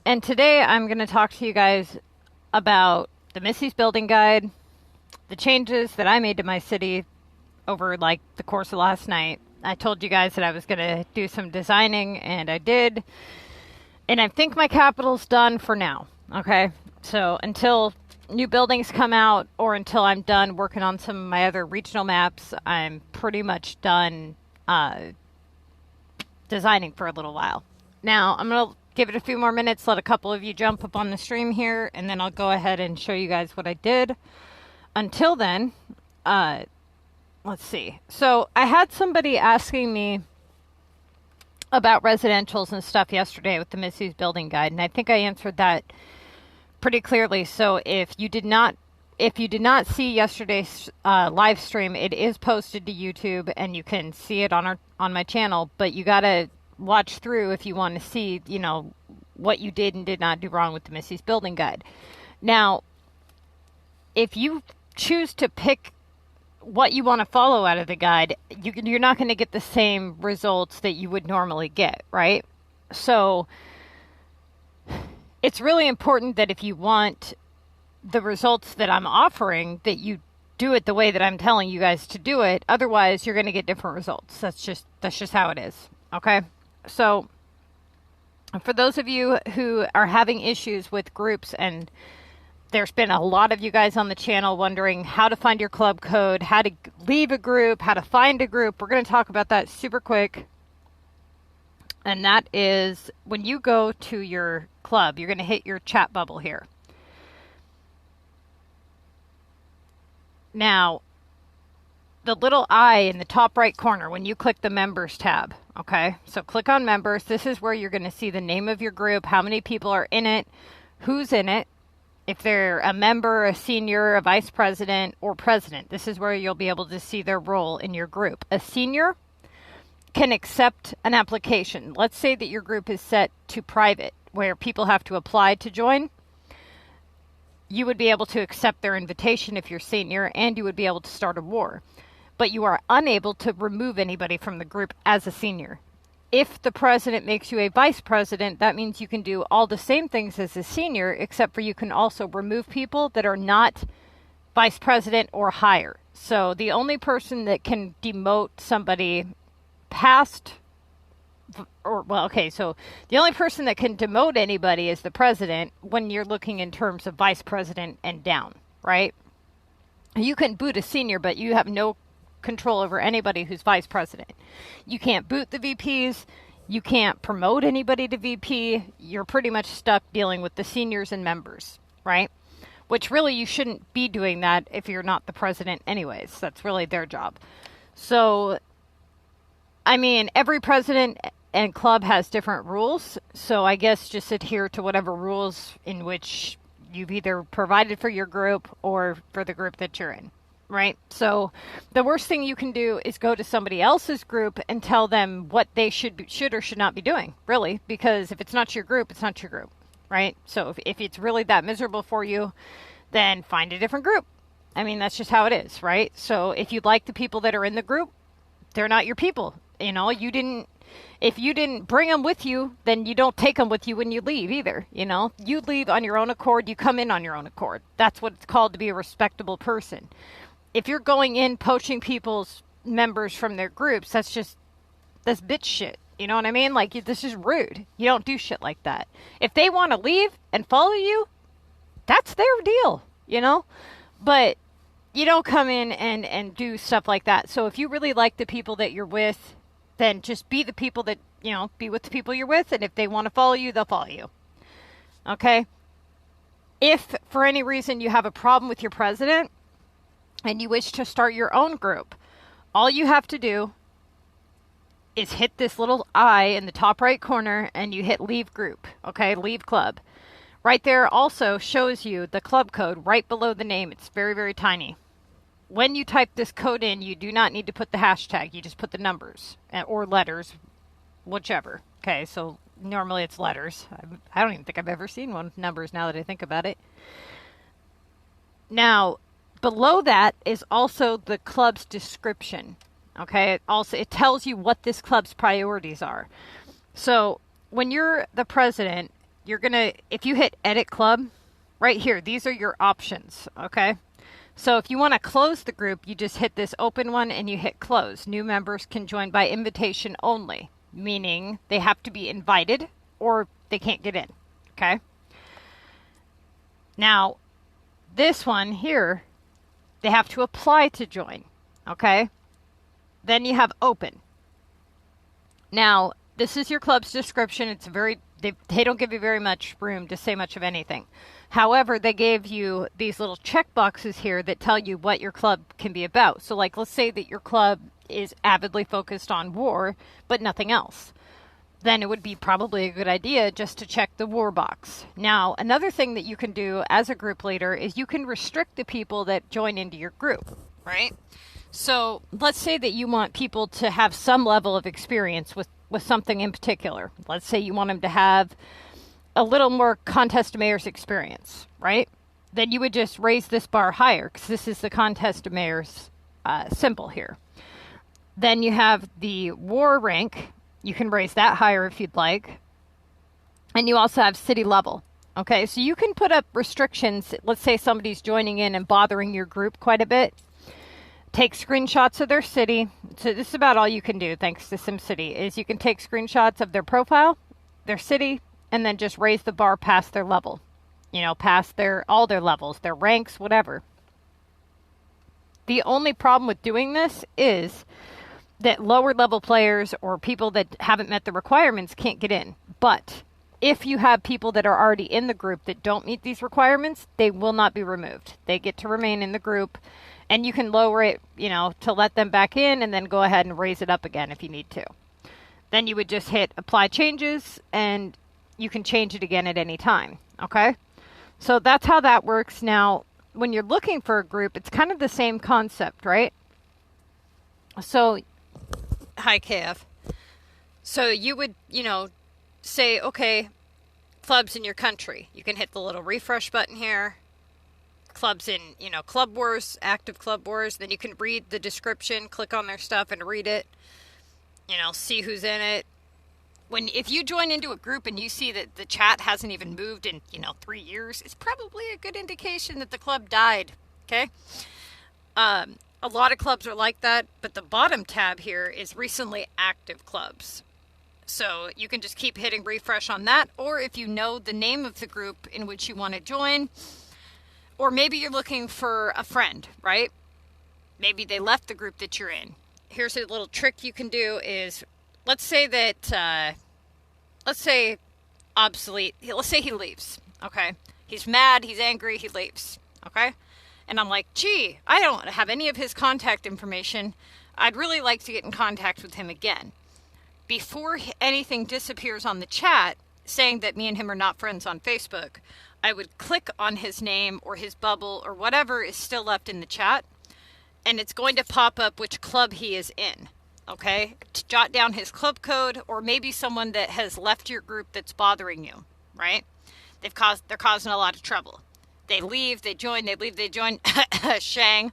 And today I'm going to talk to you guys about the Missy's Building Guide, the changes that I made to my city over like the course of last night. I told you guys that I was going to do some designing, and I did. And I think my capital's done for now. Okay, so until new buildings come out or until I'm done working on some of my other regional maps, I'm pretty much done designing for a little while. Now, I'm going to give it a few more minutes, let a couple of you jump up on the stream here, and then I'll go ahead and show you guys what I did. Until then, let's see. So I had somebody asking me about residentials and stuff yesterday with the Missy's Building Guide, and I think I answered that pretty clearly. So if you did not see yesterday's live stream, it is posted to YouTube, and you can see it on my channel. But you gotta watch through if you want to see, what you did and did not do wrong with the Missy's Building Guide. Now, if you choose to pick what you want to follow out of the guide, you're not going to get the same results that you would normally get, right? So it's really important that if you want the results that I'm offering, that you do it the way that I'm telling you guys to do it. Otherwise, you're going to get different results. That's just how it is. Okay. So for those of you who are having issues with groups, and there's been a lot of you guys on the channel wondering how to find your club code, how to leave a group, how to find a group, we're going to talk about that super quick. And that is when you go to your club, you're going to hit your chat bubble here. Now, the little I in the top right corner, when you click the members tab, okay? So click on members. This is where you're going to see the name of your group, how many people are in it, who's in it, if they're a member, a senior, a vice president, or president. This is where you'll be able to see their role in your group. A senior can accept an application. Let's say that your group is set to private, where people have to apply to join. You would be able to accept their invitation if you're senior, and you would be able to start a war. But you are unable to remove anybody from the group as a senior. If the president makes you a vice president, that means you can do all the same things as a senior, except for you can also remove people that are not vice president or higher. So the only person that can demote somebody past, so the only person that can demote anybody is the president when you're looking in terms of vice president and down, right? You can boot a senior, but you have no control over anybody who's vice president. You can't boot the VPs. You can't promote anybody to VP. You're pretty much stuck dealing with the seniors and members, right? Which really you shouldn't be doing that if you're not the president anyways. That's really their job. So, I mean, every president and club has different rules. So I guess just adhere to whatever rules in which you've either provided for your group or for the group that you're in. Right? So the worst thing you can do is go to somebody else's group and tell them what they should or should not be doing, really, because if it's not your group, it's not your group, right? So if it's really that miserable for you, then find a different group. I mean, that's just how it is, right? So if you like the people that are in the group, they're not your people. If you didn't bring them with you, then you don't take them with you when you leave either. You leave on your own accord, you come in on your own accord. That's what it's called to be a respectable person. If you're going in poaching people's members from their groups, that's bitch shit. You know what I mean? Like, this is rude. You don't do shit like that. If they want to leave and follow you, that's their deal, But you don't come in and do stuff like that. So if you really like the people that you're with, then just be the people that, be with the people you're with. And if they want to follow you, they'll follow you. Okay? If for any reason you have a problem with your president, and you wish to start your own group, all you have to do is hit this little I in the top right corner and you hit leave group, okay? Leave club. Right there also shows you the club code right below the name. It's very, very tiny. When you type this code in, you do not need to put the hashtag. You just put the numbers or letters, whichever. Okay, so normally it's letters. I don't even think I've ever seen one with numbers now that I think about it. Now, below that is also the club's description. Okay, it tells you what this club's priorities are. So when you're the president, if you hit edit club, right here, these are your options, okay? So if you want to close the group, you just hit this open one and you hit close. New members can join by invitation only, meaning they have to be invited or they can't get in, okay? Now, this one here, they have to apply to join, okay? Then you have open. Now, this is your club's description. It's they don't give you very much room to say much of anything. However, they gave you these little check boxes here that tell you what your club can be about. So like, let's say that your club is avidly focused on war, but nothing else. Then it would be probably a good idea just to check the war box. Now, another thing that you can do as a group leader is you can restrict the people that join into your group, right? So let's say that you want people to have some level of experience with something in particular. Let's say you want them to have a little more contest of mayors experience, right? Then you would just raise this bar higher because this is the contest of mayors symbol here. Then you have the war rank. You can raise that higher if you'd like. And you also have city level. Okay, so you can put up restrictions. Let's say somebody's joining in and bothering your group quite a bit. Take screenshots of their city. So this is about all you can do, thanks to SimCity, is you can take screenshots of their profile, their city, and then just raise the bar past their level. You know, past all their levels, their ranks, whatever. The only problem with doing this is that lower level players or people that haven't met the requirements can't get in. But if you have people that are already in the group that don't meet these requirements, they will not be removed. They get to remain in the group, and you can lower it, you know, to let them back in and then go ahead and raise it up again if you need to. Then you would just hit apply changes and you can change it again at any time, okay? So that's how that works. Now, when you're looking for a group, it's kind of the same concept, right? So, hi, KF. So you would, you know, say, okay, clubs in your country. You can hit the little refresh button here. Clubs in, you know, Club Wars, active Club Wars. Then you can read the description, click on their stuff and read it. You know, see who's in it. If you join into a group and you see that the chat hasn't even moved in, 3 years, it's probably a good indication that the club died, okay? A lot of clubs are like that, but the bottom tab here is recently active clubs. So you can just keep hitting refresh on that, or if you know the name of the group in which you want to join, or maybe you're looking for a friend, right? Maybe they left the group that you're in. Here's a little trick you can do is, let's say obsolete, let's say he leaves, okay? He's mad, he's angry, he leaves, okay? And I'm like, gee, I don't have any of his contact information. I'd really like to get in contact with him again. Before anything disappears on the chat saying that me and him are not friends on Facebook, I would click on his name or his bubble or whatever is still left in the chat, and it's going to pop up which club he is in. Okay, to jot down his club code, or maybe someone that has left your group that's bothering you, right? They're causing a lot of trouble. They leave, they join, they leave, they join, Shang,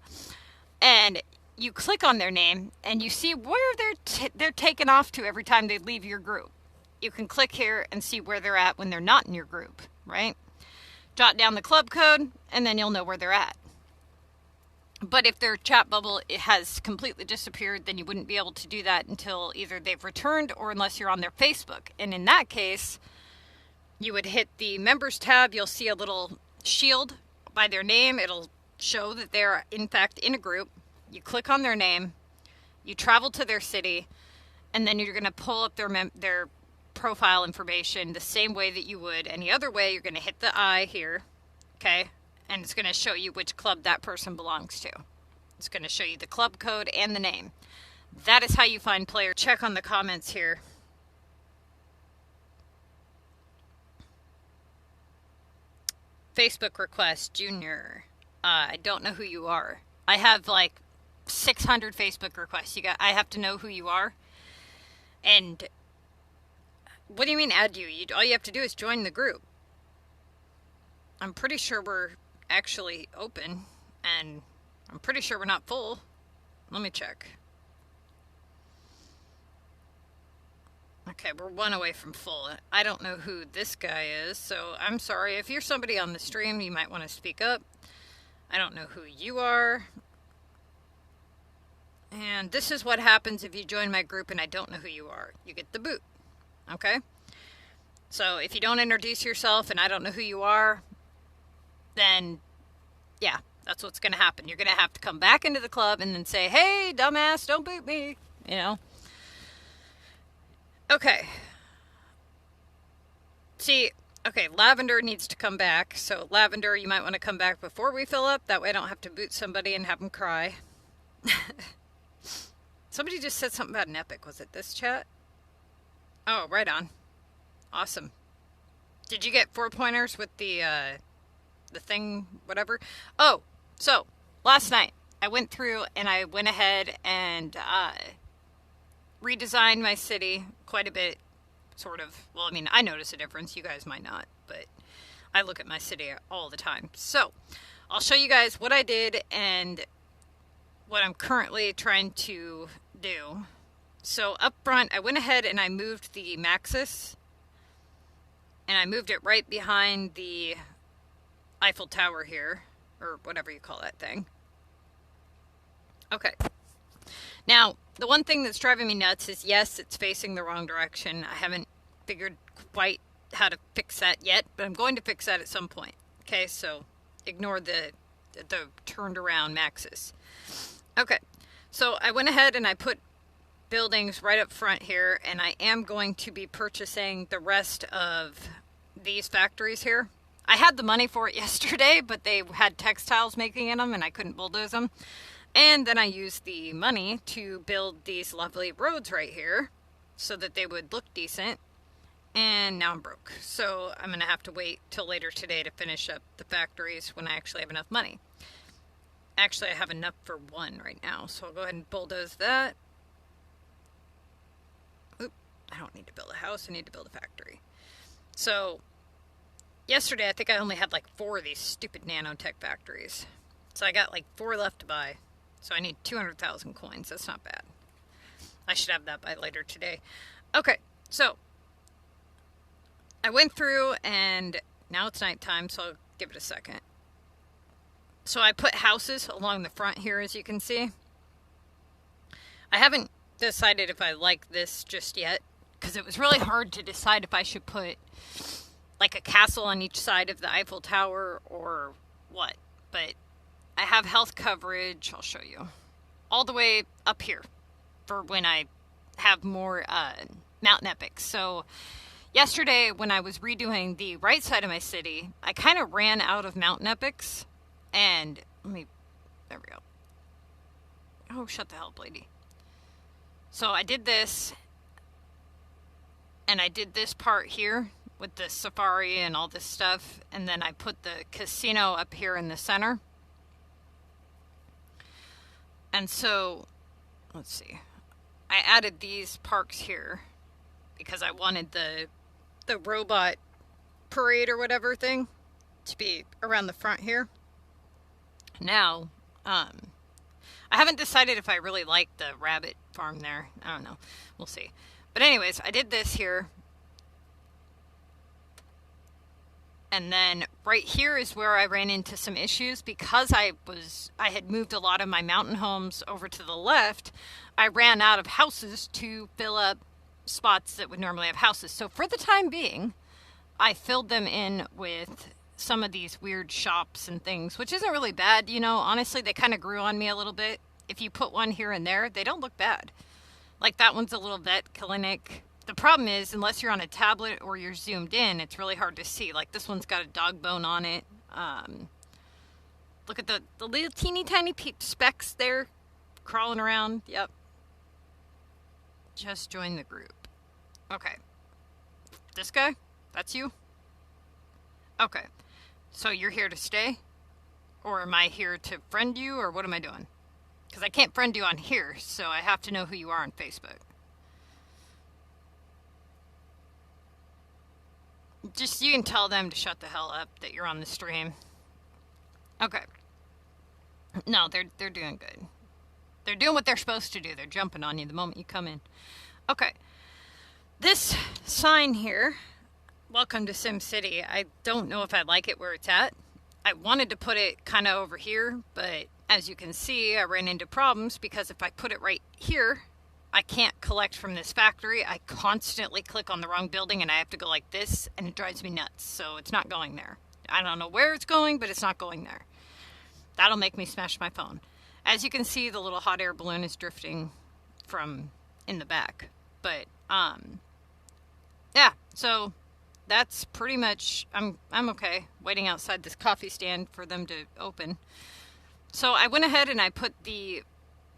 and you click on their name and you see where they're taken off to every time they leave your group. You can click here and see where they're at when they're not in your group, right? Jot down the club code and then you'll know where they're at. But if their chat bubble has completely disappeared, then you wouldn't be able to do that until either they've returned or unless you're on their Facebook. And in that case, you would hit the members tab. You'll see a little shield by their name. It'll show that they're in fact in a group. You click on their name, you travel to their city, and then you're going to pull up their profile information the same way that you would any other way. You're going to hit the I here, okay? And it's going to show you which club that person belongs to. It's going to show you the club code and the name. That is how you find players. Check on the comments here. Facebook request, Junior. I don't know who you are. I have like 600 Facebook requests. I have to know who you are. And what do you mean add you? All you have to do is join the group. I'm pretty sure we're actually open, and I'm pretty sure we're not full. Let me check. Okay, we're one away from full. I don't know who this guy is, so I'm sorry. If you're somebody on the stream, you might want to speak up. I don't know who you are. And this is what happens if you join my group and I don't know who you are. You get the boot. Okay? So if you don't introduce yourself and I don't know who you are, then yeah, that's what's going to happen. You're going to have to come back into the club and then say, hey, dumbass, don't boot me. You know? Okay. See, okay, Lavender needs to come back. So Lavender, you might want to come back before we fill up. That way I don't have to boot somebody and have them cry. Somebody just said something about an epic. Was it this chat? Oh, right on. Awesome. Did you get 4 pointers with the thing, whatever? Oh, so last night I went through and I went ahead and redesigned my city quite a bit, sort of. Well, I mean, I notice a difference. You guys might not, but I look at my city all the time. So I'll show you guys what I did and what I'm currently trying to do. So up front, I went ahead and I moved the Maxis, and I moved it right behind the Eiffel Tower here, or whatever you call that thing. Okay. Now, the one thing that's driving me nuts is, yes, it's facing the wrong direction. I haven't figured quite how to fix that yet, but I'm going to fix that at some point. Okay, so ignore the turned around Maxis. Okay, so I went ahead and I put buildings right up front here, and I am going to be purchasing the rest of these factories here. I had the money for it yesterday, but they had textiles making in them and I couldn't bulldoze them. And then I used the money to build these lovely roads right here so that they would look decent. And now I'm broke. So I'm going to have to wait till later today to finish up the factories when I actually have enough money. Actually, I have enough for one right now, so I'll go ahead and bulldoze that. Oop, I don't need to build a house, I need to build a factory. So, yesterday I think I only had like 4 of these stupid nanotech factories. So I got like 4 left to buy. So I need 200,000 coins, that's not bad. I should have that by later today. Okay, so I went through and now it's nighttime, so I'll give it a second. So I put houses along the front here, as you can see. I haven't decided if I like this just yet, because it was really hard to decide if I should put like a castle on each side of the Eiffel Tower or what. But I have health coverage, I'll show you, all the way up here for when I have more mountain epics. So yesterday when I was redoing the right side of my city, I kind of ran out of mountain epics. And there we go. Oh, shut the hell up, lady. So I did this, and I did this part here with the safari and all this stuff, and then I put the casino up here in the center. And so, let's see. I added these parks here because I wanted the robot parade or whatever thing to be around the front here. Now, I haven't decided if I really like the rabbit farm there. I don't know. We'll see. But anyways, I did this here. And then right here is where I ran into some issues because I had moved a lot of my mountain homes over to the left. I ran out of houses to fill up spots that would normally have houses. So for the time being, I filled them in with some of these weird shops and things, which isn't really bad, you know. Honestly, they kind of grew on me a little bit. If you put one here and there, they don't look bad. Like that one's a little vet clinic. The problem is, unless you're on a tablet or you're zoomed in, it's really hard to see. Like this one's got a dog bone on it. Look at the little teeny tiny specks there crawling around. Yep. Just join the group. Okay. This guy? That's you? Okay. So you're here to stay? Or am I here to friend you? Or what am I doing? Because I can't friend you on here, so I have to know who you are on Facebook. Just, you can tell them to shut the hell up that you're on the stream. Okay. No, they're doing good. They're doing what they're supposed to do. They're jumping on you the moment you come in. Okay. This sign here, welcome to SimCity, I don't know if I like it where it's at. I wanted to put it kind of over here, but as you can see, I ran into problems because if I put it right here, I can't collect from this factory. I constantly click on the wrong building and I have to go like this, and it drives me nuts. So it's not going there. I don't know where it's going, but it's not going there. That'll make me smash my phone. As you can see, the little hot air balloon is drifting from in the back. But yeah, so that's pretty much, I'm okay waiting outside this coffee stand for them to open. So I went ahead and I put the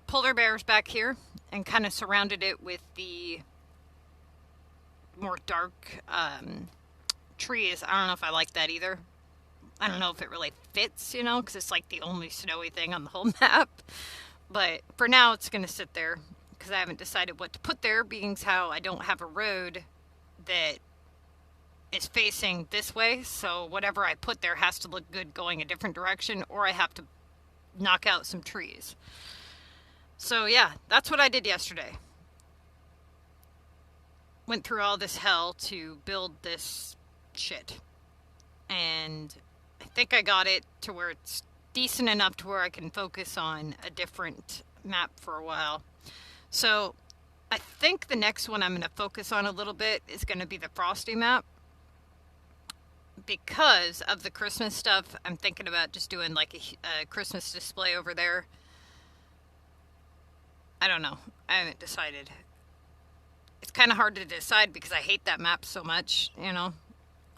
polar bears back here and kind of surrounded it with the more dark trees. I don't know if I like that either. I don't know if it really fits, you know, because it's like the only snowy thing on the whole map. But for now, it's going to sit there because I haven't decided what to put there, being how I don't have a road that is facing this way. So whatever I put there has to look good going a different direction, or I have to knock out some trees. So yeah, that's what I did yesterday. Went through all this hell to build this shit. And I think I got it to where it's decent enough to where I can focus on a different map for a while. So I think the next one I'm going to focus on a little bit is going to be the Frosty map. Because of the Christmas stuff, I'm thinking about just doing like a Christmas display over there. I don't know. I haven't decided. It's kind of hard to decide because I hate that map so much, you know.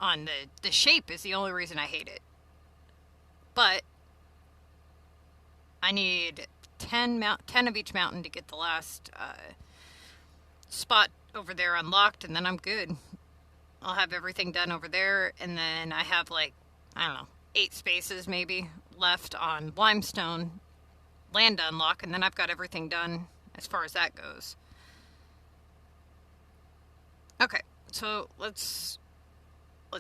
On the shape is the only reason I hate it. But I need 10 of each mountain to get the last spot over there unlocked, and then I'm good. I'll have everything done over there, and then I have like, I don't know, 8 spaces maybe left on limestone land to unlock, and then I've got everything done as far as that goes. Okay, so let's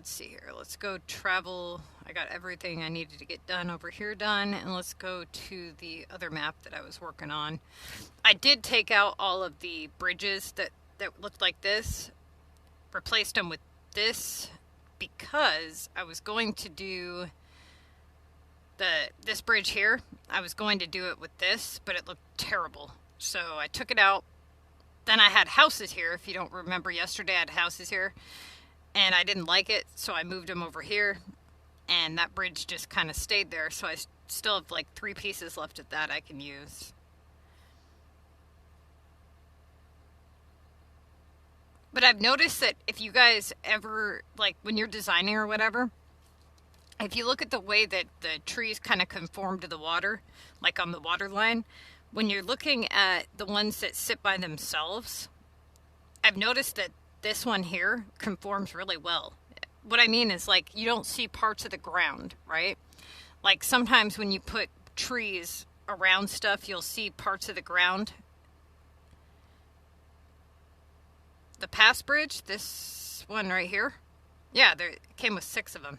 see here. Let's go travel. I got everything I needed to get done over here done, and let's go to the other map that I was working on. I did take out all of the bridges that looked like this, replaced them with this, because I was going to do this bridge here. I was going to do it with this, but it looked terrible. So I took it out. Then I had houses here. If you don't remember yesterday, I had houses here. And I didn't like it, so I moved them over here. And that bridge just kind of stayed there. So I still have like 3 pieces left of that I can use. But I've noticed that if you guys ever, like when you're designing or whatever, if you look at the way that the trees kind of conform to the water, like on the water line, when you're looking at the ones that sit by themselves, I've noticed that this one here conforms really well. What I mean is, like, you don't see parts of the ground, right? Like sometimes when you put trees around stuff, you'll see parts of the ground. The pass bridge, this one right here, yeah, there came with 6 of them.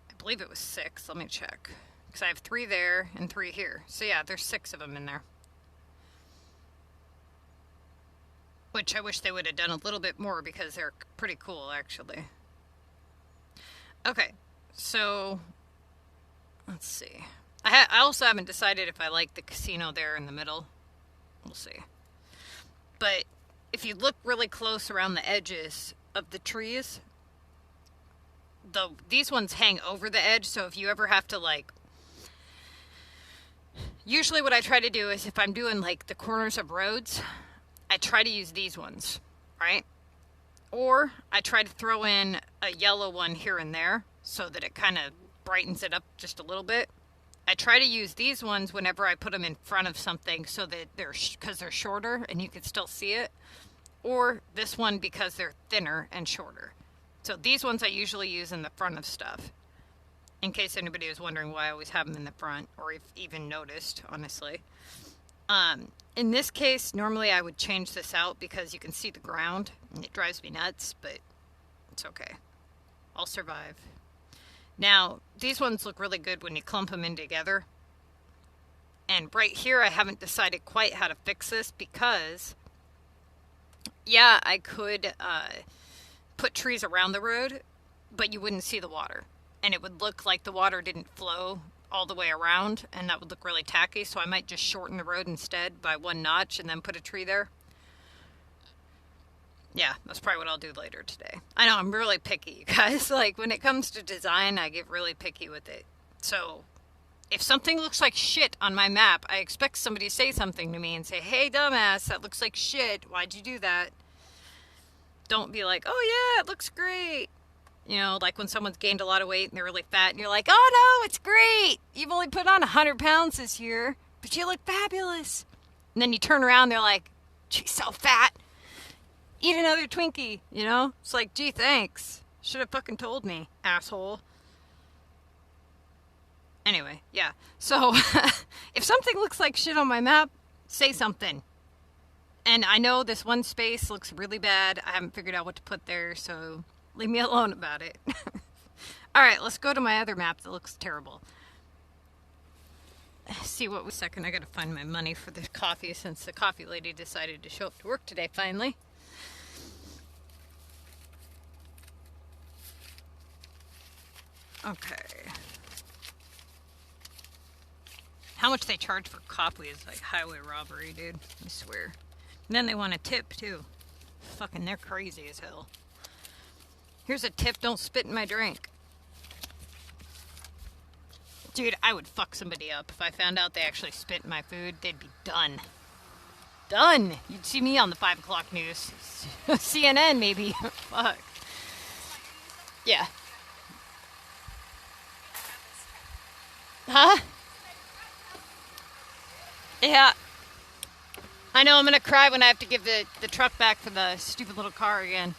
I believe it was 6. Let me check. Because I have 3 there and 3 here. So yeah, there's 6 of them in there. Which I wish they would have done a little bit more because they're pretty cool, actually. Okay, so let's see. I also haven't decided if I like the casino there in the middle. We'll see. But if you look really close around the edges of the trees, these ones hang over the edge, so if you ever have to, like, usually what I try to do is if I'm doing like the corners of roads, I try to use these ones, right? Or I try to throw in a yellow one here and there so that it kind of brightens it up just a little bit. I try to use these ones whenever I put them in front of something so that because they're shorter and you can still see it. Or this one because they're thinner and shorter. So these ones I usually use in the front of stuff. In case anybody was wondering why I always have them in the front, or if even noticed, honestly. In this case, normally I would change this out because you can see the ground and it drives me nuts, but it's okay. I'll survive. Now, these ones look really good when you clump them in together. And right here, I haven't decided quite how to fix this because, yeah, I could put trees around the road, but you wouldn't see the water. And it would look like the water didn't flow all the way around, and that would look really tacky. So I might just shorten the road instead by 1 notch and then put a tree there. Yeah, that's probably what I'll do later today. I know, I'm really picky, you guys. Like, when it comes to design, I get really picky with it. So, if something looks like shit on my map, I expect somebody to say something to me and say, hey, dumbass, that looks like shit. Why'd you do that? Don't be like, oh, yeah, it looks great. You know, like when someone's gained a lot of weight and they're really fat, and you're like, oh, no, it's great. You've only put on 100 pounds this year, but you look fabulous. And then you turn around, they're like, she's so fat. Eat another Twinkie, you know? It's like, gee, thanks. Should have fucking told me, asshole. Anyway, yeah. So, if something looks like shit on my map, say something. And I know this one space looks really bad. I haven't figured out what to put there, so leave me alone about it. Alright, let's go to my other map that looks terrible. See what we... Second, I gotta find my money for the coffee since the coffee lady decided to show up to work today, finally. Okay. How much they charge for coffee is like highway robbery, dude. I swear. And then they want a tip, too. Fucking, they're crazy as hell. Here's a tip, don't spit in my drink. Dude, I would fuck somebody up. If I found out they actually spit in my food, they'd be done. Done! You'd see me on the 5 o'clock news. CNN, maybe. Fuck. Yeah. Huh? Yeah. I know I'm gonna cry when I have to give the truck back for the stupid little car again.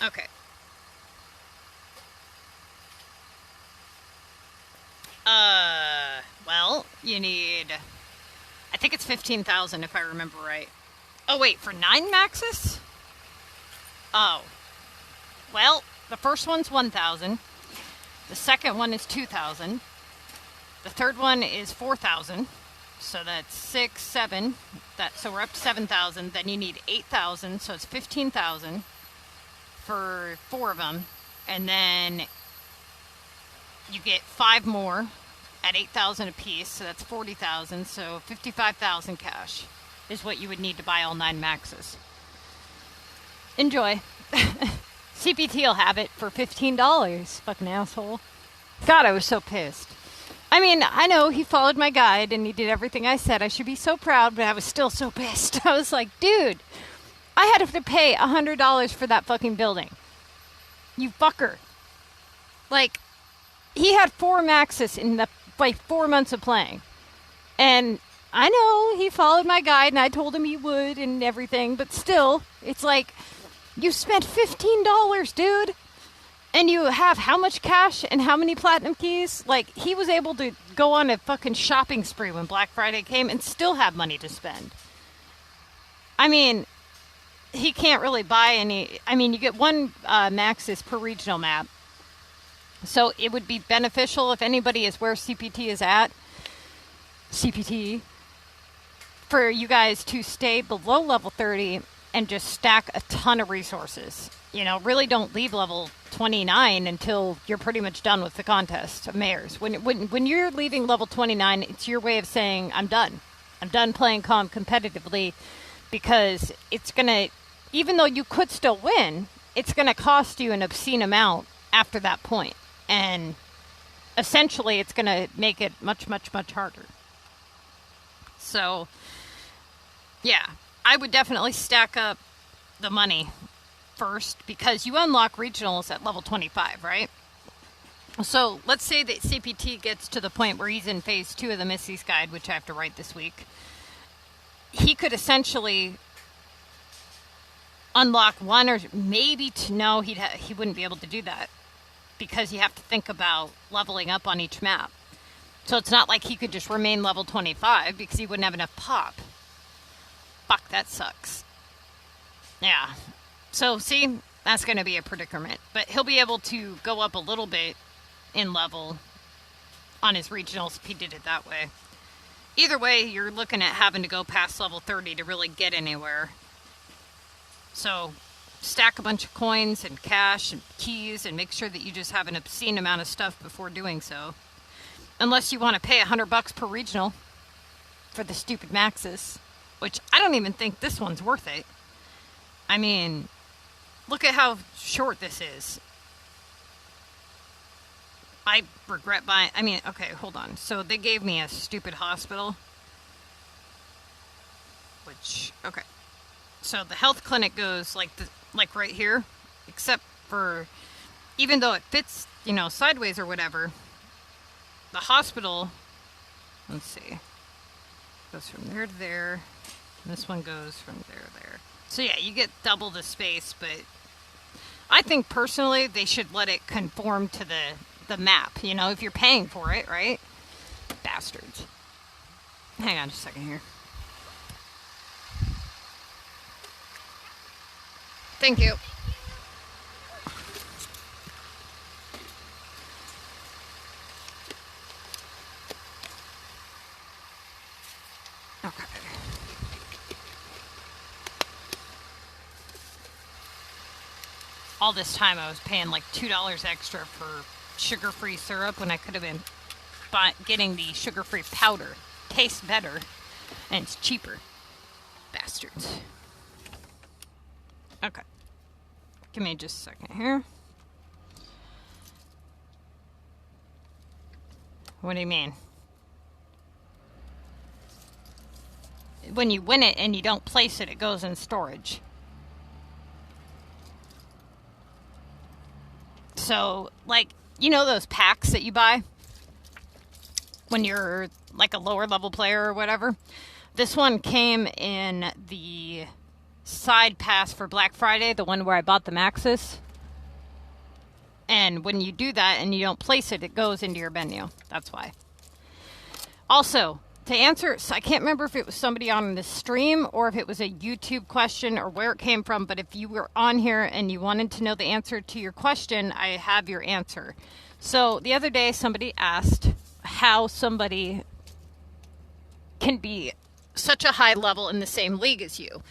Okay. Well, you need... I think it's 15,000 if I remember right. Oh, wait, for 9 maxes? Oh. Well, the first one's 1,000. The second one is 2,000. The third one is 4,000. So that's 6, 7. So we're up to 7,000. Then you need 8,000. So it's 15,000 for 4 of them. And then you get 5 more at 8,000 apiece. So that's 40,000. So 55,000 cash is what you would need to buy all 9 maxes. Enjoy. CPT will have it for $15. Fucking asshole. God, I was so pissed. I mean, I know he followed my guide and he did everything I said. I should be so proud, but I was still so pissed. I was like, dude, I had to pay $100 for that fucking building. You fucker. Like, he had 4 maxes in the, like, 4 months of playing. And I know he followed my guide and I told him he would and everything, but still, it's like... You spent $15, dude. And you have how much cash and how many platinum keys? Like, he was able to go on a fucking shopping spree when Black Friday came and still have money to spend. I mean, he can't really buy any... I mean, you get 1 maxis per regional map. So it would be beneficial if anybody is where CPT is at. CPT. For you guys to stay below level 30... and just stack a ton of resources. You know, really don't leave level 29 until you're pretty much done with the contest of mayors. When you're leaving level 29, it's your way of saying, I'm done. I'm done playing competitively, because it's going to, even though you could still win, it's going to cost you an obscene amount after that point. And essentially, it's going to make it much, much, much harder. So, yeah. I would definitely stack up the money first, because you unlock regionals at level 25, right? So let's say that CPT gets to the point where he's in phase 2 of the Missy's Guide, which I have to write this week. He could essentially unlock 1 or maybe 2. No, he wouldn't be able to do that, because you have to think about leveling up on each map. So it's not like he could just remain level 25 because he wouldn't have enough pop. Fuck, that sucks. Yeah. So, see, that's going to be a predicament. But he'll be able to go up a little bit in level on his regionals if he did it that way. Either way, you're looking at having to go past level 30 to really get anywhere. So stack a bunch of coins and cash and keys and make sure that you just have an obscene amount of stuff before doing so. Unless you want to pay $100 per regional for the stupid maxes, which I don't even think this one's worth it. I mean, look at how short this is. I regret buying... I mean, okay, hold on. So they gave me a stupid hospital. Which, okay. So the health clinic goes like right here. Except for... Even though it fits, you know, sideways or whatever. The hospital... Let's see. Goes from there to there. And this one goes from there to there. So yeah, you get double the space, but... I think personally they should let it conform to the map, you know, if you're paying for it, right? Bastards. Hang on just a second here. Thank you. Okay. All this time I was paying like $2 extra for sugar-free syrup when I could have been getting the sugar-free powder. Tastes better and it's cheaper. Bastards. Okay. Give me just a second here. What do you mean? When you win it and you don't place it, it goes in storage. So, like, you know those packs that you buy when you're like a lower level player or whatever? This one came in the side pass for Black Friday, the one where I bought the Maxis. And when you do that and you don't place it, it goes into your menu. That's why. Also, to answer, so I can't remember if it was somebody on the stream or if it was a YouTube question or where it came from, but if you were on here and you wanted to know the answer to your question, I have your answer. So the other day somebody asked how somebody can be such a high level in the same league as you.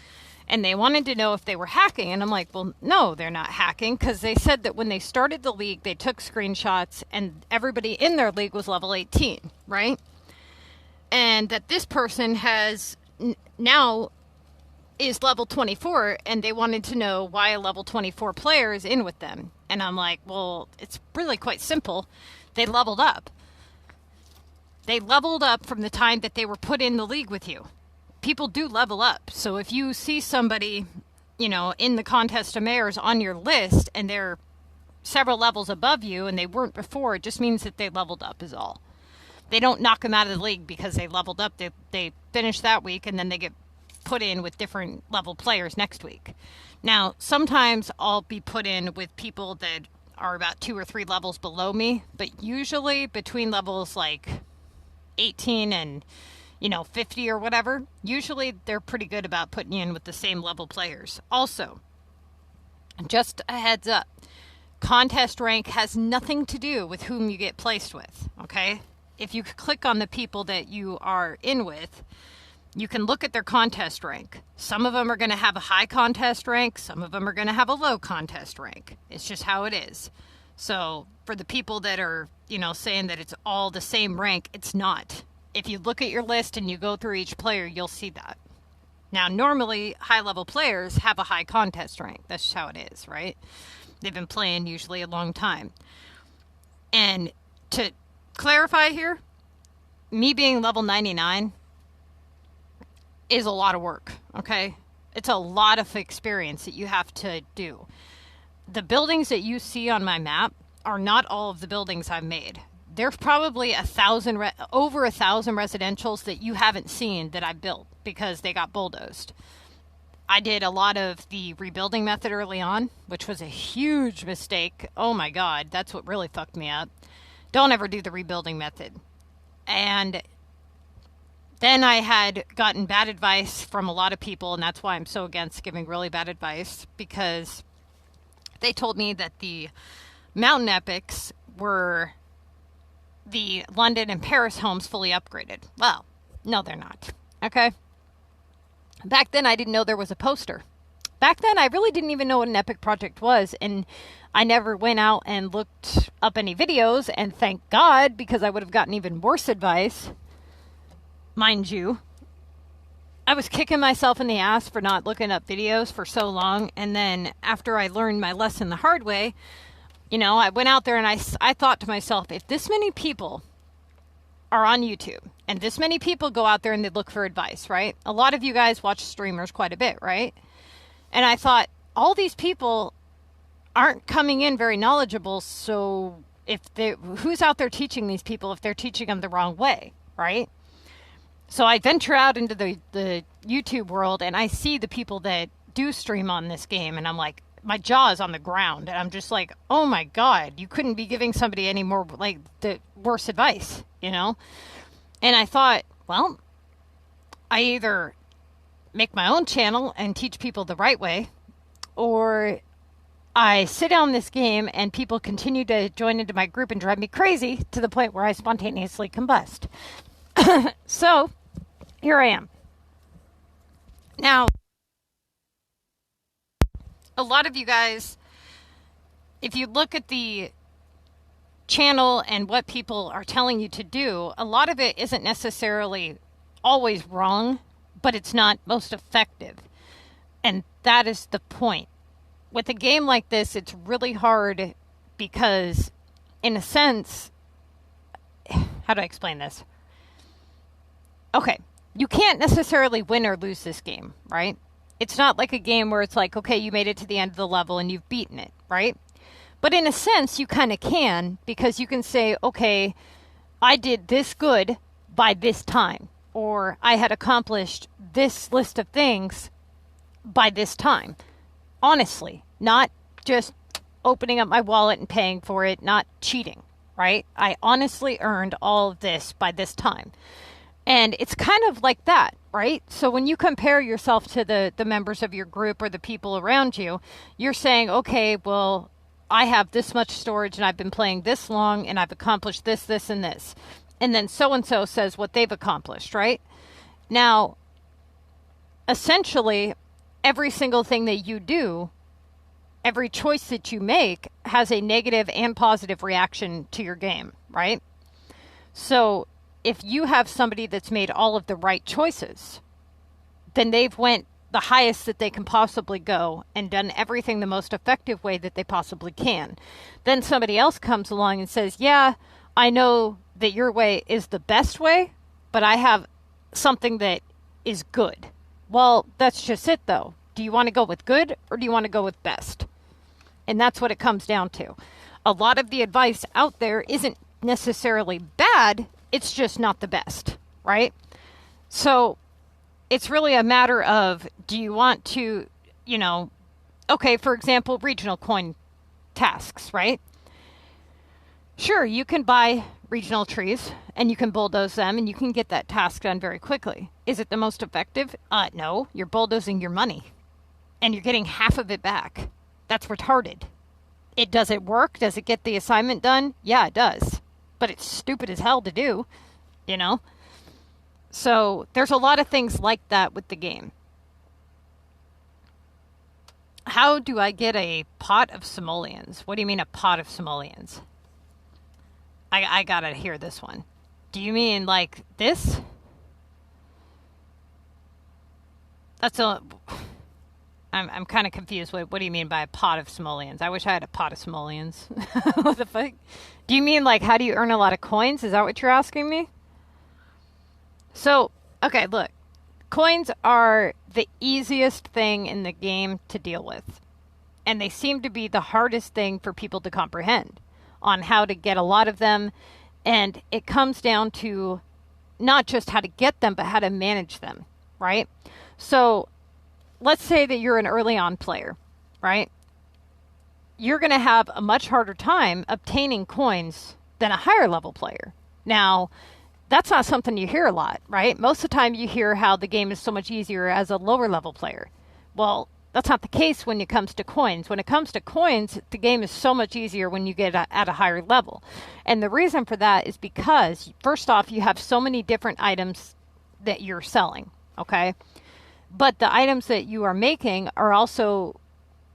And they wanted to know if they were hacking. And I'm like, well, no, they're not hacking, because they said that when they started the league, they took screenshots and everybody in their league was level 18, right? And that this person has now is level 24, and they wanted to know why a level 24 player is in with them. And I'm like, well, it's really quite simple. They leveled up. They leveled up from the time that they were put in the league with you. People do level up. So if you see somebody, you know, in the contest of mayors on your list and they're several levels above you and they weren't before, it just means that they leveled up is all. They don't knock them out of the league because they leveled up. They finish that week and then they get put in with different level players next week. Now, sometimes I'll be put in with people that are about 2 or 3 levels below me, but usually between levels like 18 and, you know, 50 or whatever, usually they're pretty good about putting you in with the same level players. Also, just a heads up, contest rank has nothing to do with whom you get placed with, okay? If you click on the people that you are in with, you can look at their contest rank. Some of them are going to have a high contest rank. Some of them are going to have a low contest rank. It's just how it is. So for the people that are, you know, saying that it's all the same rank, it's not. If you look at your list and you go through each player, you'll see that. Now, normally, high-level players have a high contest rank. That's just how it is, right? They've been playing usually a long time. And to clarify here, me being level 99 is a lot of work, okay? It's a lot of experience that you have to do. The buildings that you see on my map are not all of the buildings I've made. There's probably over 1,000 residentials that you haven't seen that I built because they got bulldozed. I did a lot of the rebuilding method early on, which was a huge mistake. Oh my God, that's what really fucked me up. Don't ever do the rebuilding method. And then I had gotten bad advice from a lot of people, and that's why I'm so against giving really bad advice, because they told me that the mountain epics were the London and Paris homes fully upgraded. Well, no, they're not. Okay. Back then, I didn't know there was a poster. Back then, I really didn't even know what an epic project was, and I never went out and looked up any videos, and thank God, because I would have gotten even worse advice. Mind you, I was kicking myself in the ass for not looking up videos for so long, and then after I learned my lesson the hard way, you know, I went out there and I thought to myself, if this many people are on YouTube, and this many people go out there and they look for advice, right? A lot of you guys watch streamers quite a bit, right? And I thought, all these people aren't coming in very knowledgeable, so who's out there teaching these people if they're teaching them the wrong way, right? So I venture out into the YouTube world, and I see the people that do stream on this game, and I'm like, my jaw is on the ground, and I'm just like, oh my God, you couldn't be giving somebody any more, like, the worse advice, you know? And I thought, well, I either make my own channel and teach people the right way, or I sit on this game and people continue to join into my group and drive me crazy to the point where I spontaneously combust. So here I am. Now, a lot of you guys, if you look at the channel and what people are telling you to do, a lot of it isn't necessarily always wrong, but it's not most effective. And that is the point. With a game like this, it's really hard because, in a sense, how do I explain this? Okay, you can't necessarily win or lose this game, right? It's not like a game where it's like, okay, you made it to the end of the level and you've beaten it, right? But in a sense, you kind of can, because you can say, okay, I did this good by this time, or I had accomplished this list of things by this time. Honestly, not just opening up my wallet and paying for it, not cheating, right? I honestly earned all of this by this time. And it's kind of like that, right? So when you compare yourself to the members of your group or the people around you, you're saying, okay, well, I have this much storage and I've been playing this long and I've accomplished this, this, and this. And then so-and-so says what they've accomplished, right? Now, essentially, every single thing that you do, every choice that you make has a negative and positive reaction to your game, right? So if you have somebody that's made all of the right choices, then they've went the highest that they can possibly go and done everything the most effective way that they possibly can. Then somebody else comes along and says, yeah, I know that your way is the best way, but I have something that is good. Well, that's just it, though. Do you want to go with good or do you want to go with best? And that's what it comes down to. A lot of the advice out there isn't necessarily bad. It's just not the best, right? So it's really a matter of, do you want to, you know, okay, for example, regional coin tasks, right? Sure, you can buy regional trees and you can bulldoze them and you can get that task done very quickly. Is it the most effective? No, you're bulldozing your money and you're getting half of it back. That's retarded. Does it work? Does it get the assignment done? Yeah, it does. But it's stupid as hell to do, you know? So there's a lot of things like that with the game. How do I get a pot of simoleons? What do you mean a pot of simoleons? I gotta hear this one. Do you mean like this? I'm kind of confused. What do you mean by a pot of simoleons? I wish I had a pot of simoleons. What the fuck? Do you mean like, how do you earn a lot of coins? Is that what you're asking me? So, okay, look. Coins are the easiest thing in the game to deal with. And they seem to be the hardest thing for people to comprehend on how to get a lot of them. And it comes down to not just how to get them, but how to manage them, right? So let's say that you're an early on player, right? You're going to have a much harder time obtaining coins than a higher level player. Now, that's not something you hear a lot, right? Most of the time you hear how the game is so much easier as a lower level player. Well, That's not the case when it comes to coins. When it comes to coins, the game is so much easier when you get at a higher level. And the reason for that is because, first off, you have so many different items that you're selling, okay? But the items that you are making are also,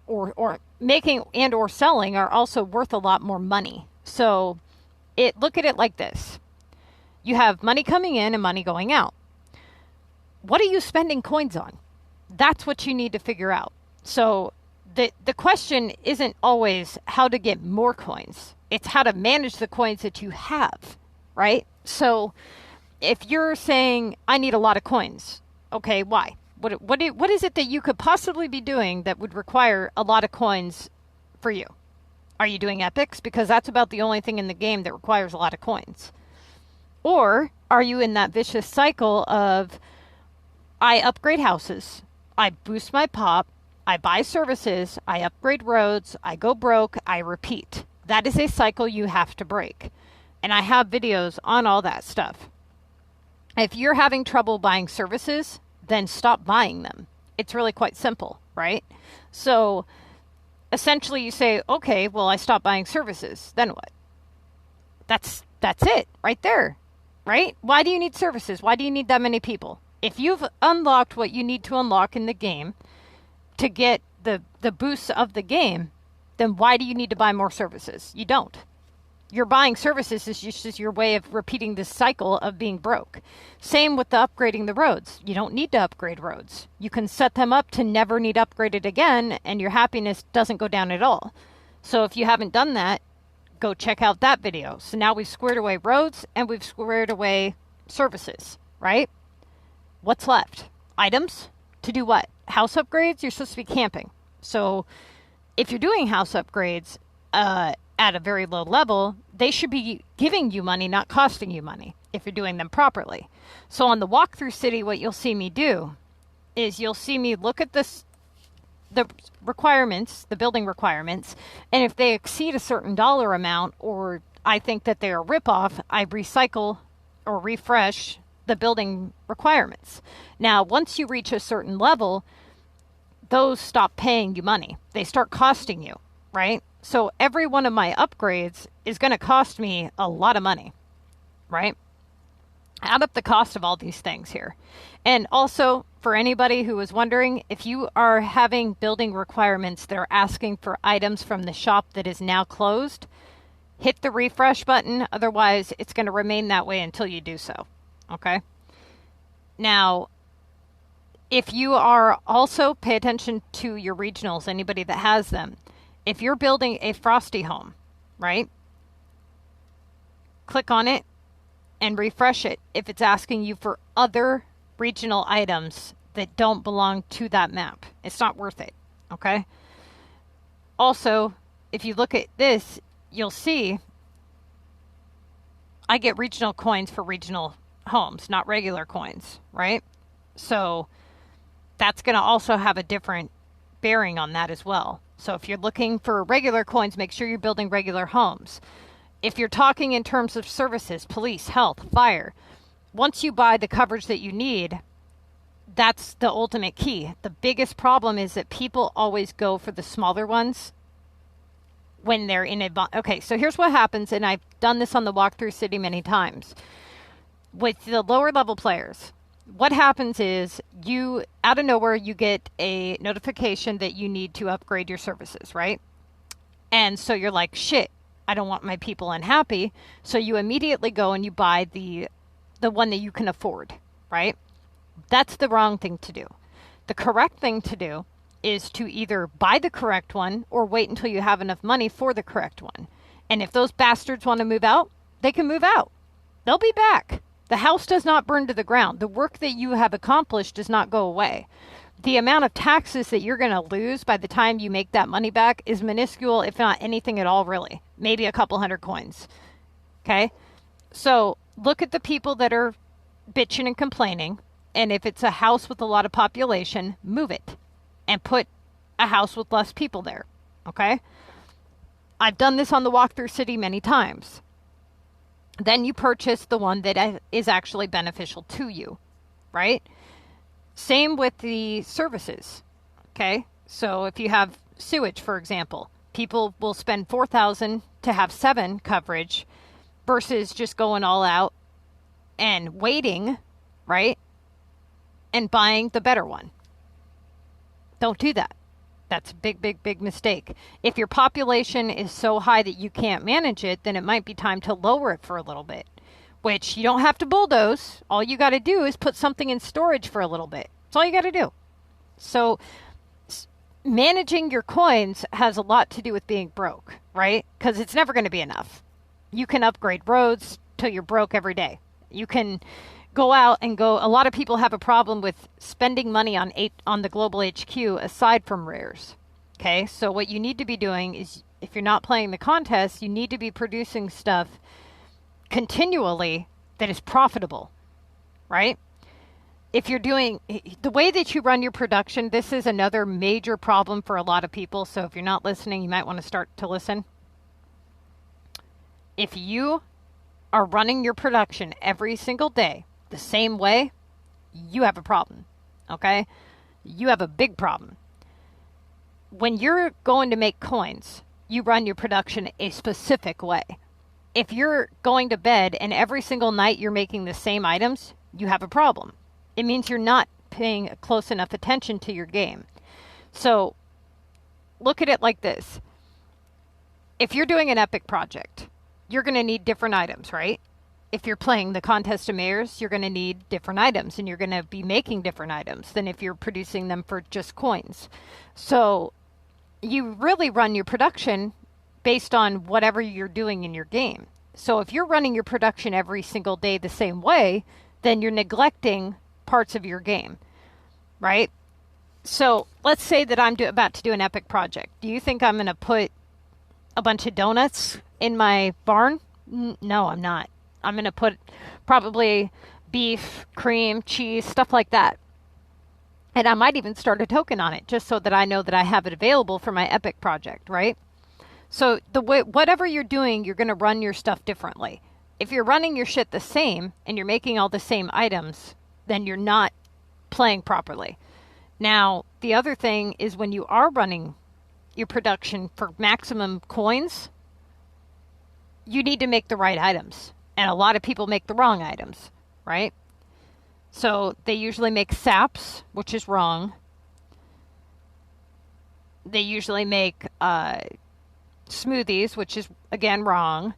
or making and or selling are also worth a lot more money. So look at it like this. You have money coming in and money going out. What are you spending coins on? That's what you need to figure out. So the question isn't always how to get more coins. It's how to manage the coins that you have, right? So if you're saying, I need a lot of coins, okay, why? What is it that you could possibly be doing that would require a lot of coins for you? Are you doing epics? Because that's about the only thing in the game that requires a lot of coins. Or are you in that vicious cycle of, I upgrade houses, I boost my pop, I buy services, I upgrade roads, I go broke, I repeat. That is a cycle you have to break. And I have videos on all that stuff. If you're having trouble buying services, then stop buying them. It's really quite simple, right? So essentially you say, okay, well, I stopped buying services. Then what? That's it right there, right? Why do you need services? Why do you need that many people? If you've unlocked what you need to unlock in the game to get the boosts of the game, then why do you need to buy more services? You don't. You're buying services is just your way of repeating this cycle of being broke. Same with the upgrading the roads. You don't need to upgrade roads. You can set them up to never need upgraded again, and your happiness doesn't go down at all. So if you haven't done that, go check out that video. So now we've squared away roads and we've squared away services, right? What's left? Items? To do what? House upgrades? You're supposed to be camping. So if you're doing house upgrades, at a very low level, they should be giving you money, not costing you money, if you're doing them properly. So on the walkthrough city, what you'll see me do is you'll see me look at the requirements, the building requirements, and if they exceed a certain dollar amount, or I think that they're a ripoff, I recycle or refresh the building requirements. Now, once you reach a certain level, those stop paying you money. They start costing you, right? So every one of my upgrades is going to cost me a lot of money, right? Add up the cost of all these things here. And also, for anybody who was wondering, if you are having building requirements that are asking for items from the shop that is now closed, hit the refresh button. Otherwise, it's going to remain that way until you do so, okay? Now, if you are also, pay attention to your regionals, anybody that has them. If you're building a frosty home, right? Click on it and refresh it if it's asking you for other regional items that don't belong to that map. It's not worth it, okay? Also, if you look at this, you'll see I get regional coins for regional homes, not regular coins, right? So that's going to also have a different bearing on that as well. So if you're looking for regular coins, make sure you're building regular homes. If you're talking in terms of services, police, health, fire, once you buy the coverage that you need, that's the ultimate key. The biggest problem is that people always go for the smaller ones when they're in okay, so here's what happens, and I've done this on the walkthrough city many times. With the lower level players, what happens is you, out of nowhere, you get a notification that you need to upgrade your services, right? And so you're like, shit, I don't want my people unhappy. So you immediately go and you buy the one that you can afford, right? That's the wrong thing to do. The correct thing to do is to either buy the correct one or wait until you have enough money for the correct one. And if those bastards want to move out, they can move out. They'll be back. The house does not burn to the ground. The work that you have accomplished does not go away. The amount of taxes that you're going to lose by the time you make that money back is minuscule, if not anything at all, really. Maybe a couple hundred coins. Okay? So look at the people that are bitching and complaining. And if it's a house with a lot of population, move it. And put a house with less people there. Okay? I've done this on the walkthrough city many times. Then you purchase the one that is actually beneficial to you, right? Same with the services, okay? So if you have sewage, for example, people will spend $4,000 to have 7 coverage versus just going all out and waiting, right? And buying the better one. Don't do that. That's a big, big, big mistake. If your population is so high that you can't manage it, then it might be time to lower it for a little bit, which you don't have to bulldoze. All you got to do is put something in storage for a little bit. That's all you got to do. So managing your coins has a lot to do with being broke, right? Because it's never going to be enough. You can upgrade roads till you're broke every day. You can go out and go. A lot of people have a problem with spending money on the global HQ aside from rares. Okay, so what you need to be doing is, if you're not playing the contest, you need to be producing stuff continually that is profitable, right? If you're doing the way that you run your production, this is another major problem for a lot of people. So if you're not listening, you might want to start to listen. If you are running your production every single day the same way, you have a problem, okay? You have a big problem. When you're going to make coins, you run your production a specific way. If you're going to bed and every single night you're making the same items, you have a problem. It means you're not paying close enough attention to your game. So look at it like this. If you're doing an epic project, you're going to need different items, right? If you're playing the Contest of Mayors, you're going to need different items, and you're going to be making different items than if you're producing them for just coins. So you really run your production based on whatever you're doing in your game. So if you're running your production every single day the same way, then you're neglecting parts of your game, right? So let's say that I'm about to do an epic project. Do you think I'm going to put a bunch of donuts in my barn? No, I'm not. I'm going to put probably beef, cream, cheese, stuff like that. And I might even start a token on it just so that I know that I have it available for my epic project, right? So whatever you're doing, you're going to run your stuff differently. If you're running your shit the same and you're making all the same items, then you're not playing properly. Now, the other thing is when you are running your production for maximum coins, you need to make the right items. And a lot of people make the wrong items, right? So they usually make saps, which is wrong. They usually make smoothies, which is, again, wrong.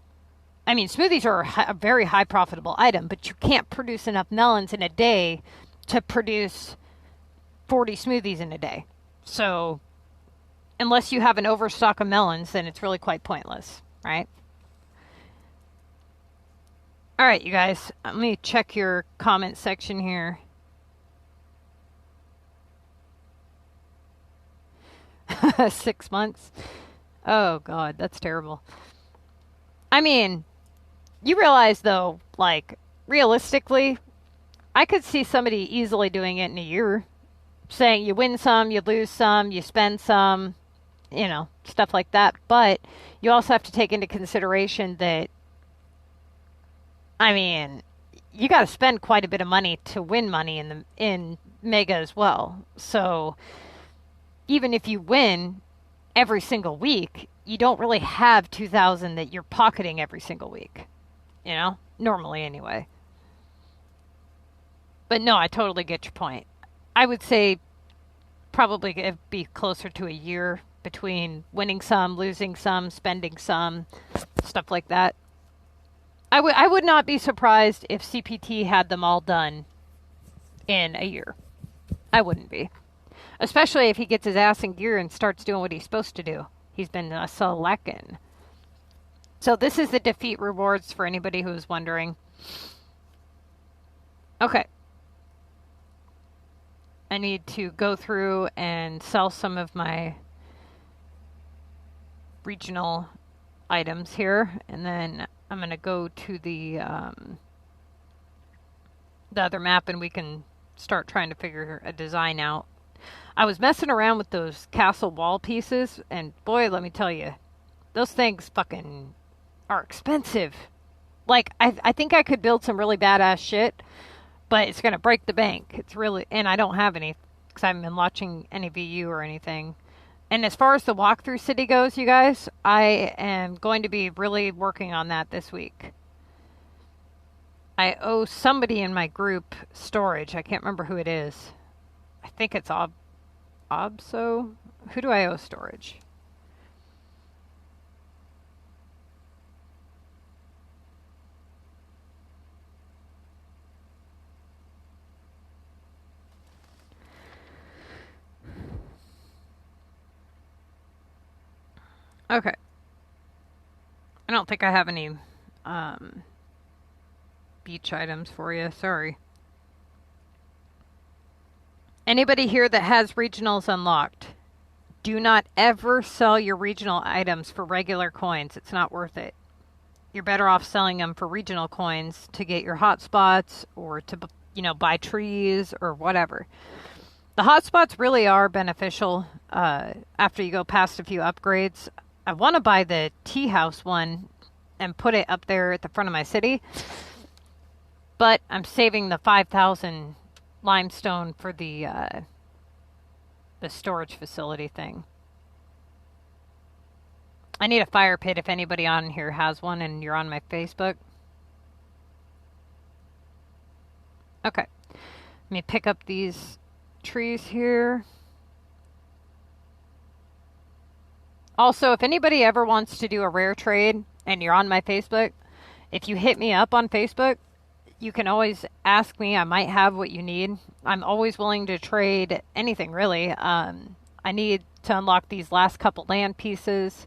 I mean, smoothies are a very high profitable item, but you can't produce enough melons in a day to produce 40 smoothies in a day. So unless you have an overstock of melons, then it's really quite pointless, right? All right, you guys, let me check your comment section here. Six months? Oh, God, that's terrible. I mean, you realize, though, like, realistically, I could see somebody easily doing it in a year. Saying you win some, you lose some, you spend some, you know, stuff like that. But you also have to take into consideration that, I mean, you got to spend quite a bit of money to win money in Mega as well. So even if you win every single week, you don't really have 2,000 that you're pocketing every single week. You know, normally anyway. But no, I totally get your point. I would say probably it'd be closer to a year between winning some, losing some, spending some, stuff like that. I would not be surprised if CPT had them all done in a year. I wouldn't be. Especially if he gets his ass in gear and starts doing what he's supposed to do. He's been selecting. So this is the defeat rewards for anybody who's wondering. Okay. I need to go through and sell some of my regional items here, and then I'm going to go to the other map and we can start trying to figure a design out. I was messing around with those castle wall pieces, and boy, let me tell you, those things fucking are expensive. Like, I think I could build some really badass shit, but it's going to break the bank. It's really, and I don't have any because I haven't been watching any VU or anything. And as far as the walkthrough city goes, you guys, I am going to be really working on that this week. I owe somebody in my group storage. I can't remember who it is. I think it's Obso. Who do I owe storage? Okay. I don't think I have any beach items for you. Sorry. Anybody here that has regionals unlocked, do not ever sell your regional items for regular coins. It's not worth it. You're better off selling them for regional coins to get your hotspots or to, buy trees or whatever. The hotspots really are beneficial after you go past a few upgrades. I want to buy the tea house one and put it up there at the front of my city, but I'm saving the 5,000 limestone for the storage facility thing. I need a fire pit if anybody on here has one and you're on my Facebook. Okay. Let me pick up these trees here. Also, if anybody ever wants to do a rare trade and you're on my Facebook, if you hit me up on Facebook, you can always ask me. I might have what you need. I'm always willing to trade anything, really. I need to unlock these last couple land pieces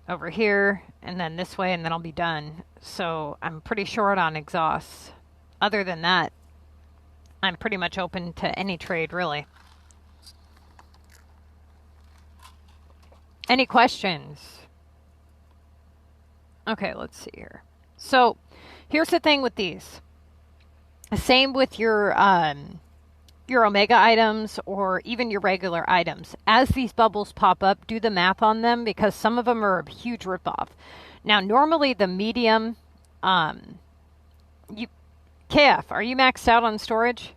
over here and then this way, and then I'll be done. So I'm pretty short on exhausts. Other than that, I'm pretty much open to any trade, really. Any questions? Okay, let's see here. So here's the thing with these. Same with your Omega items or even your regular items. As these bubbles pop up, do the math on them because some of them are a huge ripoff. Now, normally the medium, KF, are you maxed out on storage?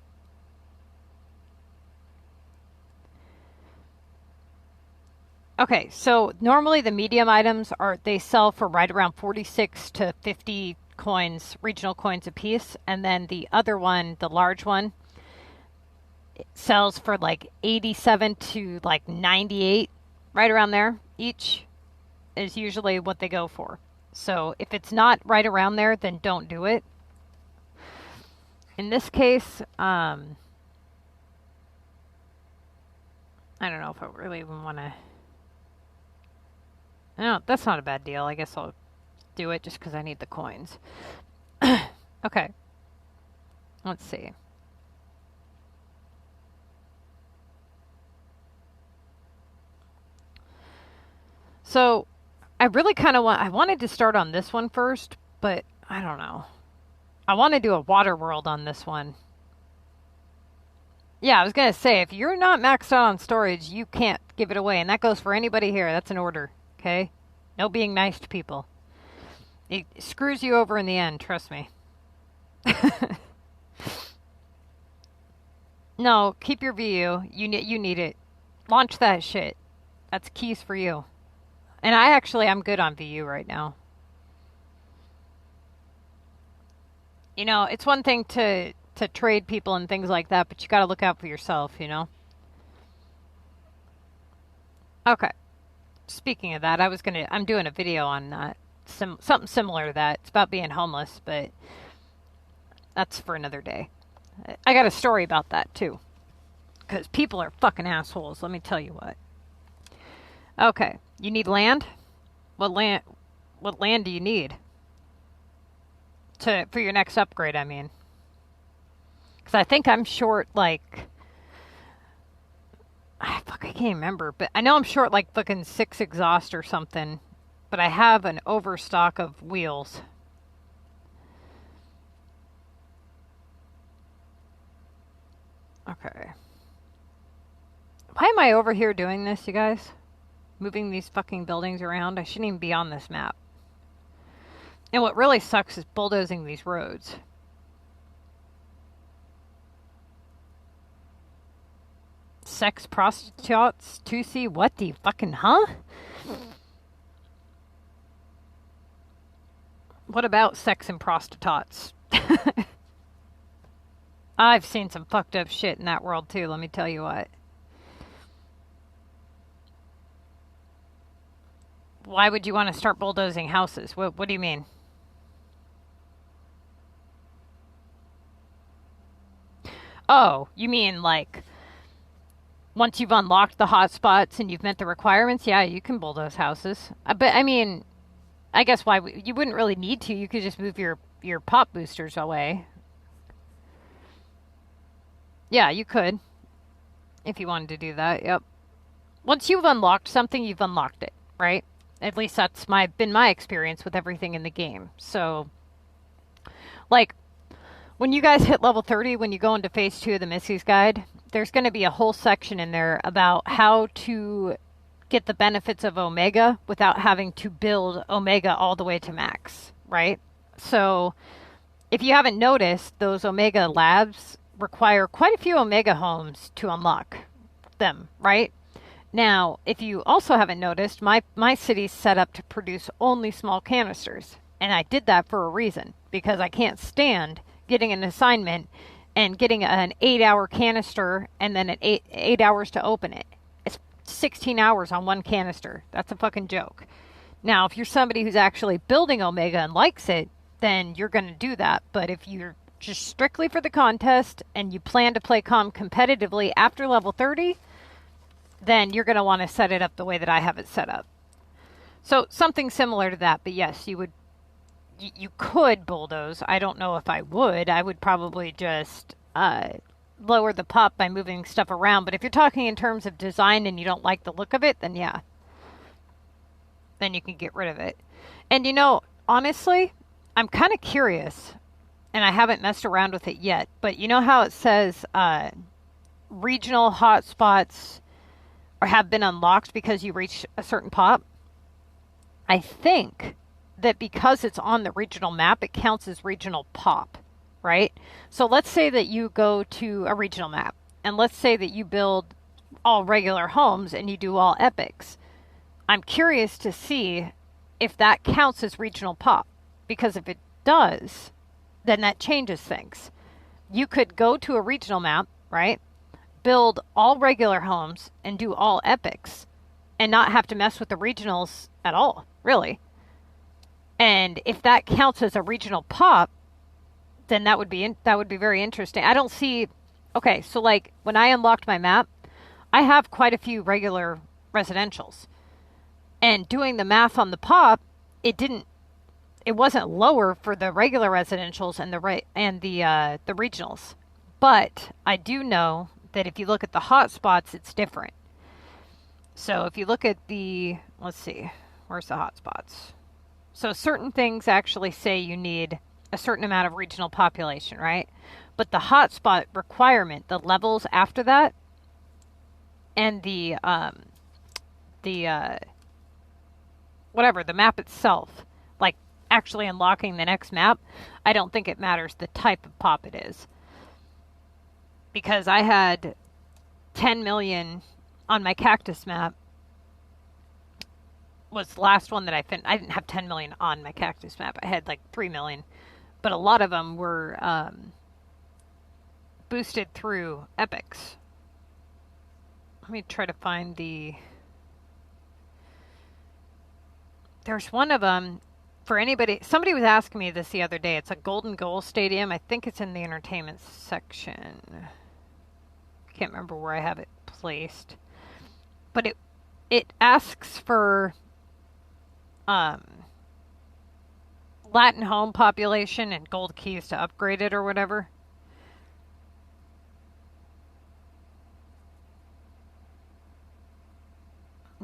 Okay, so normally the medium items they sell for right around 46 to 50 coins, regional coins a piece, and then the other one, the large one, it sells for like 87 to like 98, right around there. Each is usually what they go for. So if it's not right around there, then don't do it. In this case, I don't know if I really even want to. No, that's not a bad deal. I guess I'll do it just because I need the coins. Okay. Let's see. So, I really kind of I wanted to start on this one first, but I don't know. I want to do a water world on this one. Yeah, I was going to say, if you're not maxed out on storage, you can't give it away. And that goes for anybody here. That's an order. Okay? No being nice to people. It screws you over in the end, trust me. No, keep your VU. You need it. Launch that shit. That's keys for you. And I'm good on VU right now. It's one thing to trade people and things like that, but you got to look out for yourself, Okay. Speaking of that, I'm doing a video on that. Something similar to that. It's about being homeless, but that's for another day. I got a story about that too. Because people are fucking assholes, let me tell you what. Okay, you need land? What land do you need? For your next upgrade, I mean. Because I think I'm short, like... I can't remember, but I know I'm short like fucking 6 exhaust or something. But I have an overstock of wheels. Okay. Why am I over here doing this, you guys? Moving these fucking buildings around? I shouldn't even be on this map. And what really sucks is bulldozing these roads. Sex prostitutes, Tusi, what the fucking, huh? What about sex and prostitutes? I've seen some fucked up shit in that world too, let me tell you what. Why would you want to start bulldozing houses? What do you mean? Oh, you mean like once you've unlocked the hotspots and you've met the requirements, yeah, you can bulldoze houses. But I mean, I guess you wouldn't really need to. You could just move your pop boosters away. Yeah, you could if you wanted to do that. Yep. Once you've unlocked something, you've unlocked it, right? At least that's been my experience with everything in the game. So, like, when you guys hit level 30, when you go into phase 2 of the Missy's Guide, there's going to be a whole section in there about how to get the benefits of Omega without having to build Omega all the way to max, right? So, if you haven't noticed, those Omega labs require quite a few Omega homes to unlock them, right? Now, if you also haven't noticed, my city's set up to produce only small canisters. And I did that for a reason, because I can't stand getting an assignment and getting an 8-hour canister and then 8 hours to open it. It's 16 hours on one canister. That's a fucking joke. Now, if you're somebody who's actually building Omega and likes it, then you're going to do that. But if you're just strictly for the contest and you plan to play competitively after level 30, then you're going to want to set it up the way that I have it set up. So something similar to that, but yes, you could bulldoze. I don't know if I would. I would probably just lower the pop by moving stuff around. But if you're talking in terms of design and you don't like the look of it, then yeah. Then you can get rid of it. And honestly, I'm kind of curious, and I haven't messed around with it yet, but you know how it says regional hotspots or have been unlocked because you reach a certain pop? I think that because it's on the regional map, it counts as regional pop, right? So let's say that you go to a regional map, and let's say that you build all regular homes and you do all epics. I'm curious to see if that counts as regional pop, because if it does, then that changes things. You could go to a regional map, right? Build all regular homes and do all epics and not have to mess with the regionals at all, really. And if that counts as a regional pop, then that would be very interesting. I don't see. Okay, so like when I unlocked my map, I have quite a few regular residentials, and doing the math on the pop, it wasn't lower for the regular residentials and the regionals. But I do know that if you look at the hotspots, it's different. So if you look at let's see, where's the hotspots? So certain things actually say you need a certain amount of regional population, right? But the hotspot requirement, the levels after that, and the map itself, like actually unlocking the next map, I don't think it matters the type of pop it is. Because I had 10 million on my cactus map, was the last one that I finished. I didn't have 10 million on my cactus map. I had like 3 million. But a lot of them were boosted through epics. Let me try to find there's one of them for anybody. Somebody was asking me this the other day. It's a Golden Goal Stadium. I think it's in the entertainment section. Can't remember where I have it placed. But it asks for Latin home population and gold keys to upgrade it or whatever.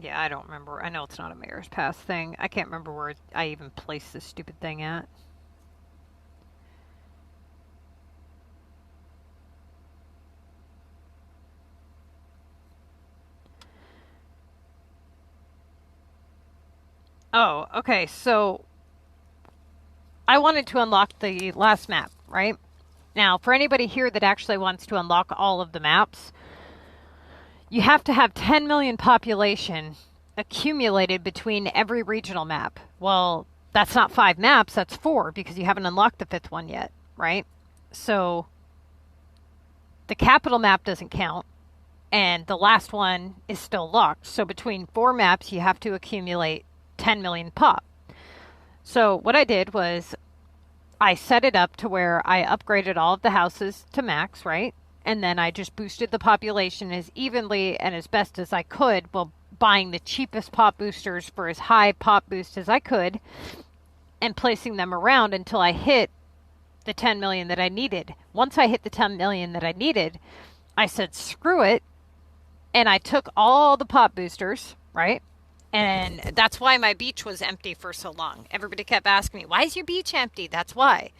Yeah, I don't remember. I know it's not a Mayor's Pass thing. I can't remember where I even placed this stupid thing at. Oh, okay. So I wanted to unlock the last map, right? Now, for anybody here that actually wants to unlock all of the maps, you have to have 10 million population accumulated between every regional map. Well, that's not 5 maps, that's 4 because you haven't unlocked the 5th one yet, right? So the capital map doesn't count and the last one is still locked. So between 4 maps, you have to accumulate 10 million pop. So what I did was I set it up to where I upgraded all of the houses to max, right? And then I just boosted the population as evenly and as best as I could while buying the cheapest pop boosters for as high pop boost as I could and placing them around until I hit the 10 million that I needed. Once I hit the 10 million that I needed, I said, screw it. And I took all the pop boosters, right? And that's why my beach was empty for so long. Everybody kept asking me, why is your beach empty? That's why.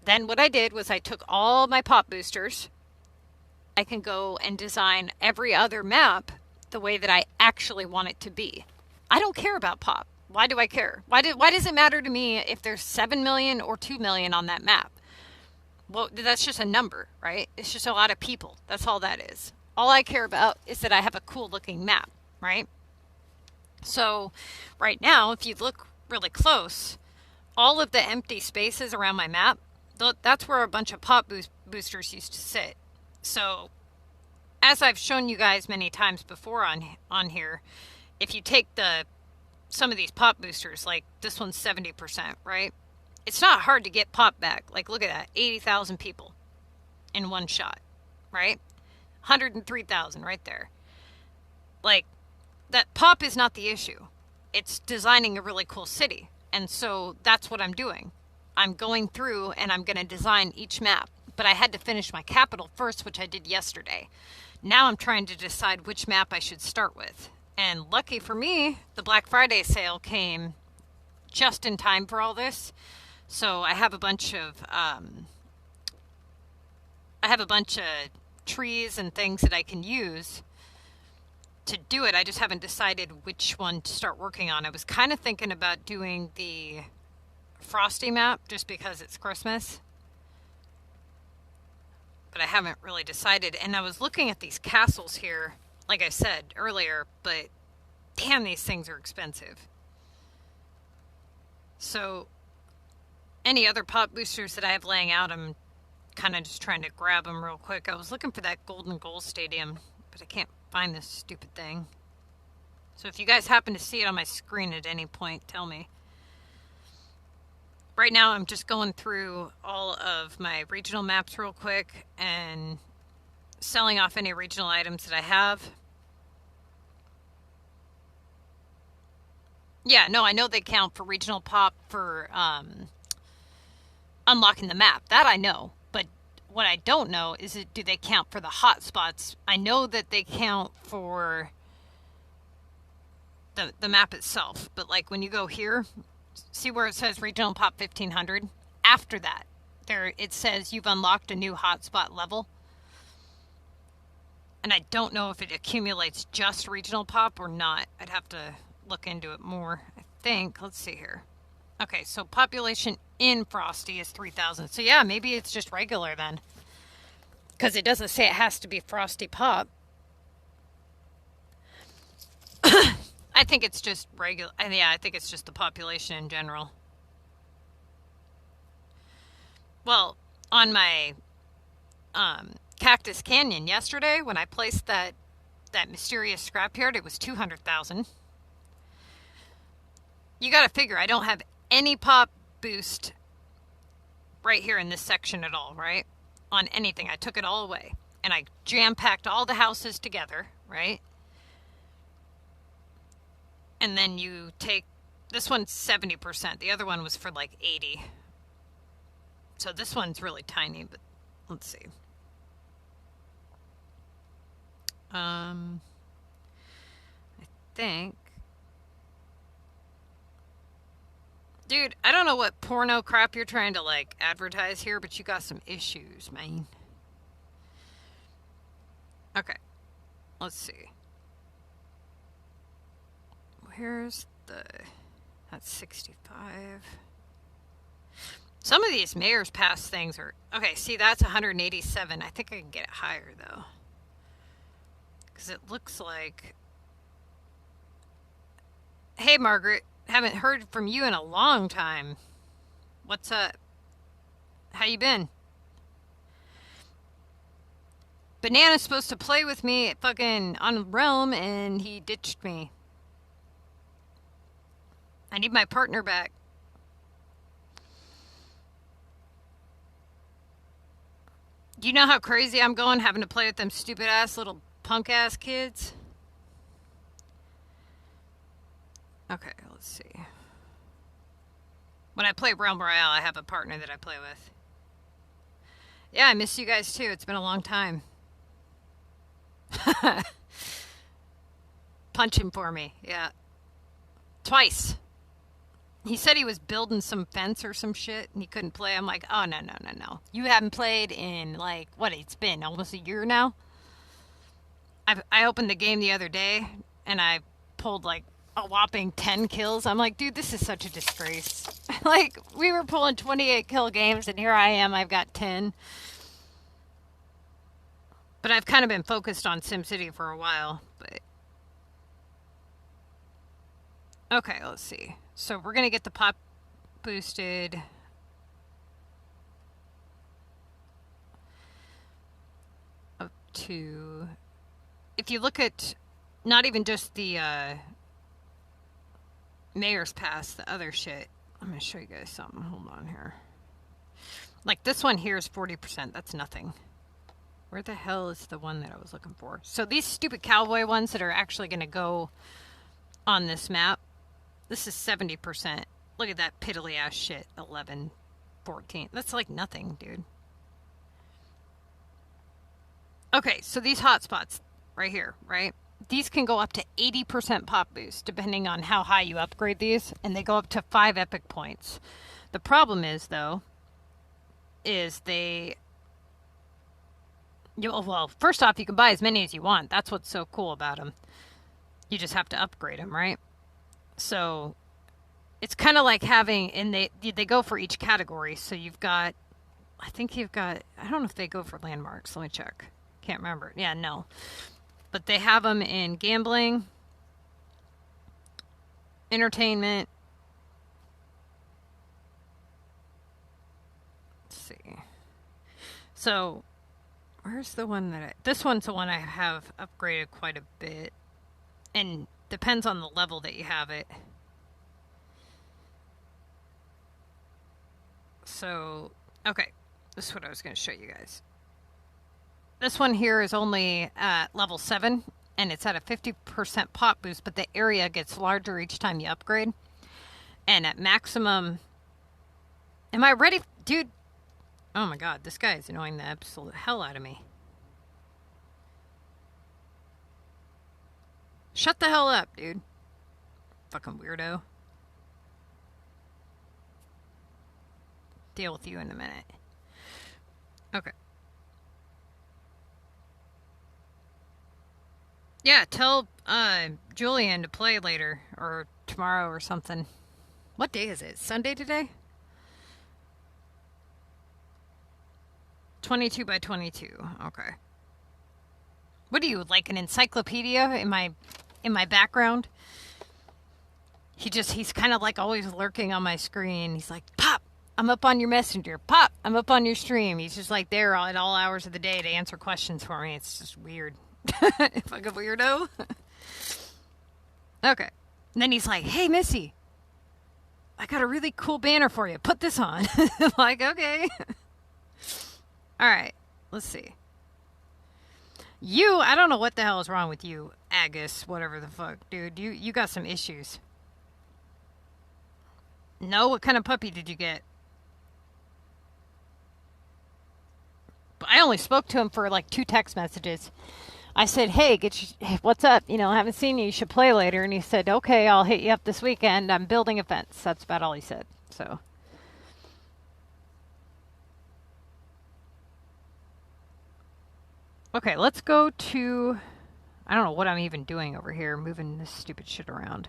Then what I did was I took all my pop boosters. I can go and design every other map the way that I actually want it to be. I don't care about pop. Why do I care? Why does it matter to me if there's 7 million or 2 million on that map? Well, that's just a number, right? It's just a lot of people. That's all that is. All I care about is that I have a cool looking map, right? So right now, if you look really close, all of the empty spaces around my map, that's where a bunch of pop boosters used to sit. So as I've shown you guys many times before on here, if you take some of these pop boosters, like this one's 70%, right? It's not hard to get pop back. Like, look at that, 80,000 people in one shot, right? 103,000 right there. Like, that pop is not the issue. It's designing a really cool city. And so that's what I'm doing. I'm going through and I'm going to design each map. But I had to finish my capital first, which I did yesterday. Now I'm trying to decide which map I should start with. And lucky for me, the Black Friday sale came just in time for all this. So I have a bunch of trees and things that I can use to do it. I just haven't decided which one to start working on. I was kind of thinking about doing the Frosty map just because it's Christmas. But I haven't really decided. And I was looking at these castles here, like I said earlier, but damn, these things are expensive. So any other pop boosters that I have laying out, I'm kind of just trying to grab them real quick. I was looking for that Golden Goal Stadium, but I can't find this stupid thing. So if you guys happen to see it on my screen at any point, tell me. Right now I'm just going through all of my regional maps real quick and selling off any regional items that I have. Yeah, no, I know they count for regional pop for unlocking the map. That I know. But what I don't know is, do they count for the hotspots? I know that they count for the map itself. But like when you go here, see where it says regional pop 1500? After that, it says you've unlocked a new hotspot level. And I don't know if it accumulates just regional pop or not. I'd have to look into it more, I think. Let's see here. Okay, so population in Frosty is 3,000. So yeah, maybe it's just regular then. Because it doesn't say it has to be Frosty Pop. I think it's just regular. Yeah, I think it's just the population in general. Well, on my Cactus Canyon yesterday, when I placed that mysterious scrapyard, it was 200,000. You got to figure I don't have any pop boost right here in this section at all, right? On anything. I took it all away. And I jam-packed all the houses together, right? And then you take, this one's 70%. The other one was for like 80. So this one's really tiny, but let's see. I think. Dude, I don't know what porno crap you're trying to like advertise here, but you got some issues, man. Okay. Let's see. Where's that's 65. Some of these Mayor's Pass things are, okay, see, that's 187. I think I can get it higher, though. Because it looks like... Hey, Margaret. Haven't heard from you in a long time. What's up? How you been? Banana's supposed to play with me at fucking on Realm, and he ditched me. I need my partner back. Do you know how crazy I'm going having to play with them stupid ass little punk ass kids? Okay, let's see. When I play Realm Royale, I have a partner that I play with. Yeah, I miss you guys too. It's been a long time. Punch him for me. Yeah. Twice. He said he was building some fence or some shit and he couldn't play. I'm like, oh, no, no, no, no. You haven't played in, like, what, it's been almost a year now? I opened the game the other day and I pulled, like, a whopping 10 kills. I'm like, dude, this is such a disgrace. Like, we were pulling 28 kill games and here I am, I've got 10. But I've kind of been focused on SimCity for a while. But okay, let's see. So we're going to get the pop boosted. Up to... If you look at not even just the Mayor's Pass, the other shit. I'm going to show you guys something. Hold on here. Like this one here is 40%. That's nothing. Where the hell is the one that I was looking for? So these stupid cowboy ones that are actually going to go on this map, this is 70%. Look at that piddly ass shit. 11, 14. That's like nothing, dude. Okay, so these hotspots right here, right? These can go up to 80% pop boost depending on how high you upgrade these, and they go up to 5 epic points. The problem is, though, is well, first off, you can buy as many as you want. That's what's so cool about them. You just have to upgrade them, right? So it's kind of like having, and they go for each category. So you've got, I think you've got, I don't know if they go for landmarks. Let me check. Can't remember. Yeah, no. But they have them in gambling, entertainment. Let's see. So where's the one that this one's the one I have upgraded quite a bit. And depends on the level that you have it. So, okay. This is what I was going to show you guys. This one here is only at level 7. And it's at a 50% pop boost. But the area gets larger each time you upgrade. And at maximum... Am I ready? Dude. Oh my god, this guy is annoying the absolute hell out of me. Shut the hell up, dude. Fucking weirdo. Deal with you in a minute. Okay. Yeah, tell Julian to play later or tomorrow or something. What day is it? Sunday today? 22 by 22. Okay. What are you, like an encyclopedia in my background? He's kind of like always lurking on my screen. He's like, Pop, I'm up on your messenger. Pop, I'm up on your stream. He's just like there at all hours of the day to answer questions for me. It's just weird. Fucking weirdo. Okay. And then he's like, hey, Missy, I got a really cool banner for you. Put this on. I'm like, okay. All right. Let's see. I don't know what the hell is wrong with you, Agus, whatever the fuck, dude. You got some issues. No? What kind of puppy did you get? But I only spoke to him for like 2 text messages. I said, hey, what's up? I haven't seen you. You should play later. And he said, okay, I'll hit you up this weekend. I'm building a fence. That's about all he said. So. Okay, let's go to... I don't know what I'm even doing over here, moving this stupid shit around.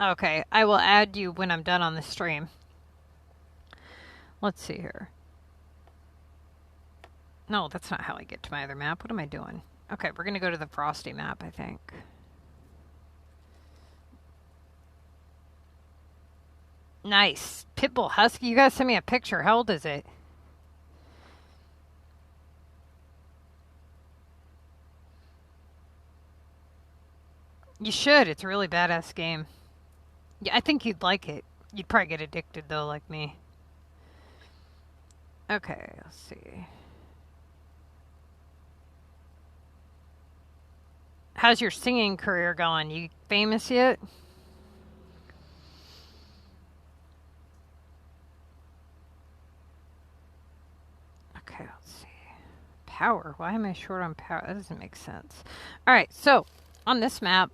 Okay, I will add you when I'm done on the stream. Let's see here. No, that's not how I get to my other map. What am I doing? Okay, we're going to go to the Frosty map, I think. Nice. Pitbull Husky. You guys send me a picture. How old is it? You should. It's a really badass game. Yeah, I think you'd like it. You'd probably get addicted, though, like me. Okay, let's see. How's your singing career going? You famous yet? Okay, let's see. Power. Why am I short on power? That doesn't make sense. All right, so on this map,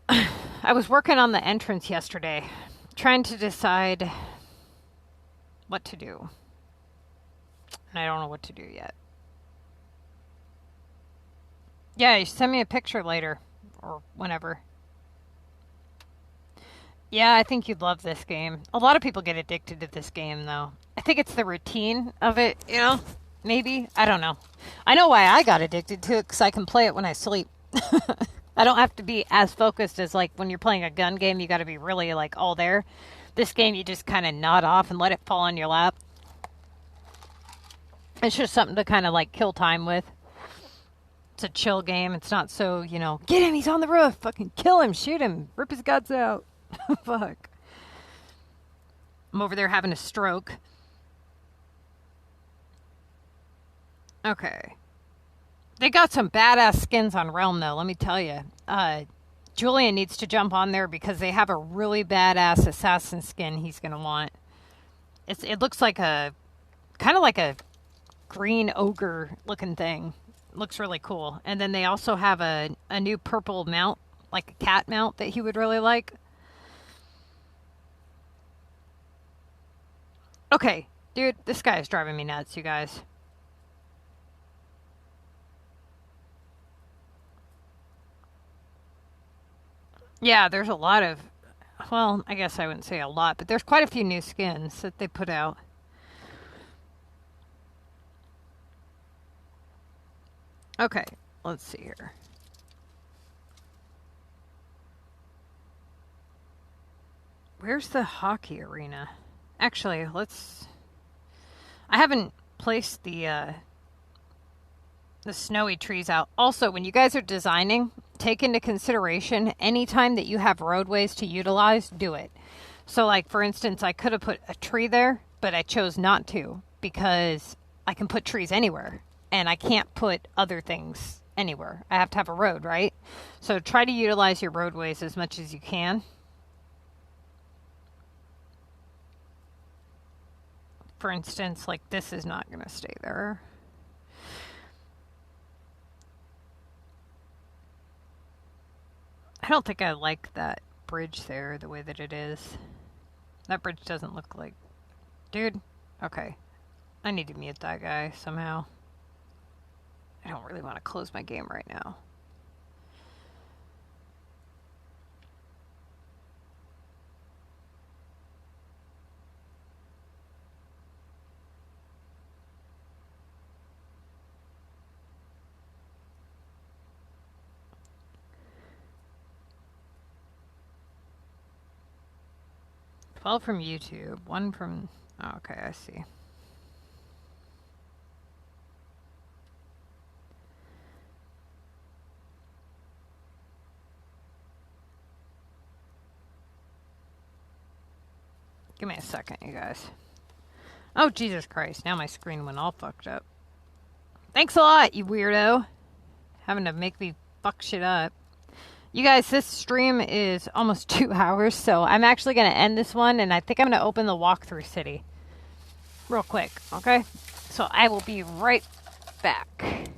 I was working on the entrance yesterday, trying to decide what to do. And I don't know what to do yet. Yeah, you send me a picture later or whenever. Yeah, I think you'd love this game. A lot of people get addicted to this game, though. I think it's the routine of it, you know? Maybe. I don't know. I know why I got addicted to it, because I can play it when I sleep. I don't have to be as focused as, like, when you're playing a gun game, you got to be really, like, all there. This game, you just kind of nod off and let it fall on your lap. It's just something to kind of, like, kill time with. It's a chill game. It's not so, you know, get him, he's on the roof. Fucking kill him, shoot him, rip his guts out. Fuck. I'm over there having a stroke. Okay. They got some badass skins on Realm, though, let me tell you. Julian needs to jump on there because they have a really badass assassin skin he's going to want. It looks like a, kind of like a green ogre looking thing. Looks really cool. And then they also have a new purple mount, like a cat mount that he would really like. Okay, dude, this guy is driving me nuts, you guys. Yeah, there's a lot of, well, I guess I wouldn't say a lot, but there's quite a few new skins that they put out. Okay, let's see here. Where's the hockey arena? Actually, I haven't placed the snowy trees out. Also, when you guys are designing, take into consideration anytime that you have roadways to utilize, do it. So, like, for instance, I could have put a tree there, but I chose not to because I can put trees anywhere and I can't put other things anywhere. I have to have a road, right? So try to utilize your roadways as much as you can. For instance, like, this is not going to stay there. I don't think I like that bridge there the way that it is. That bridge doesn't look like... Dude, okay. I need to mute that guy somehow. I don't really want to close my game right now. Well, from YouTube, one from... Oh, okay, I see. Give me a second, you guys. Oh, Jesus Christ. Now my screen went all fucked up. Thanks a lot, you weirdo. Having to make me fuck shit up. You guys, this stream is almost 2 hours, so I'm actually going to end this one, and I think I'm going to open the walkthrough city real quick, okay? So I will be right back.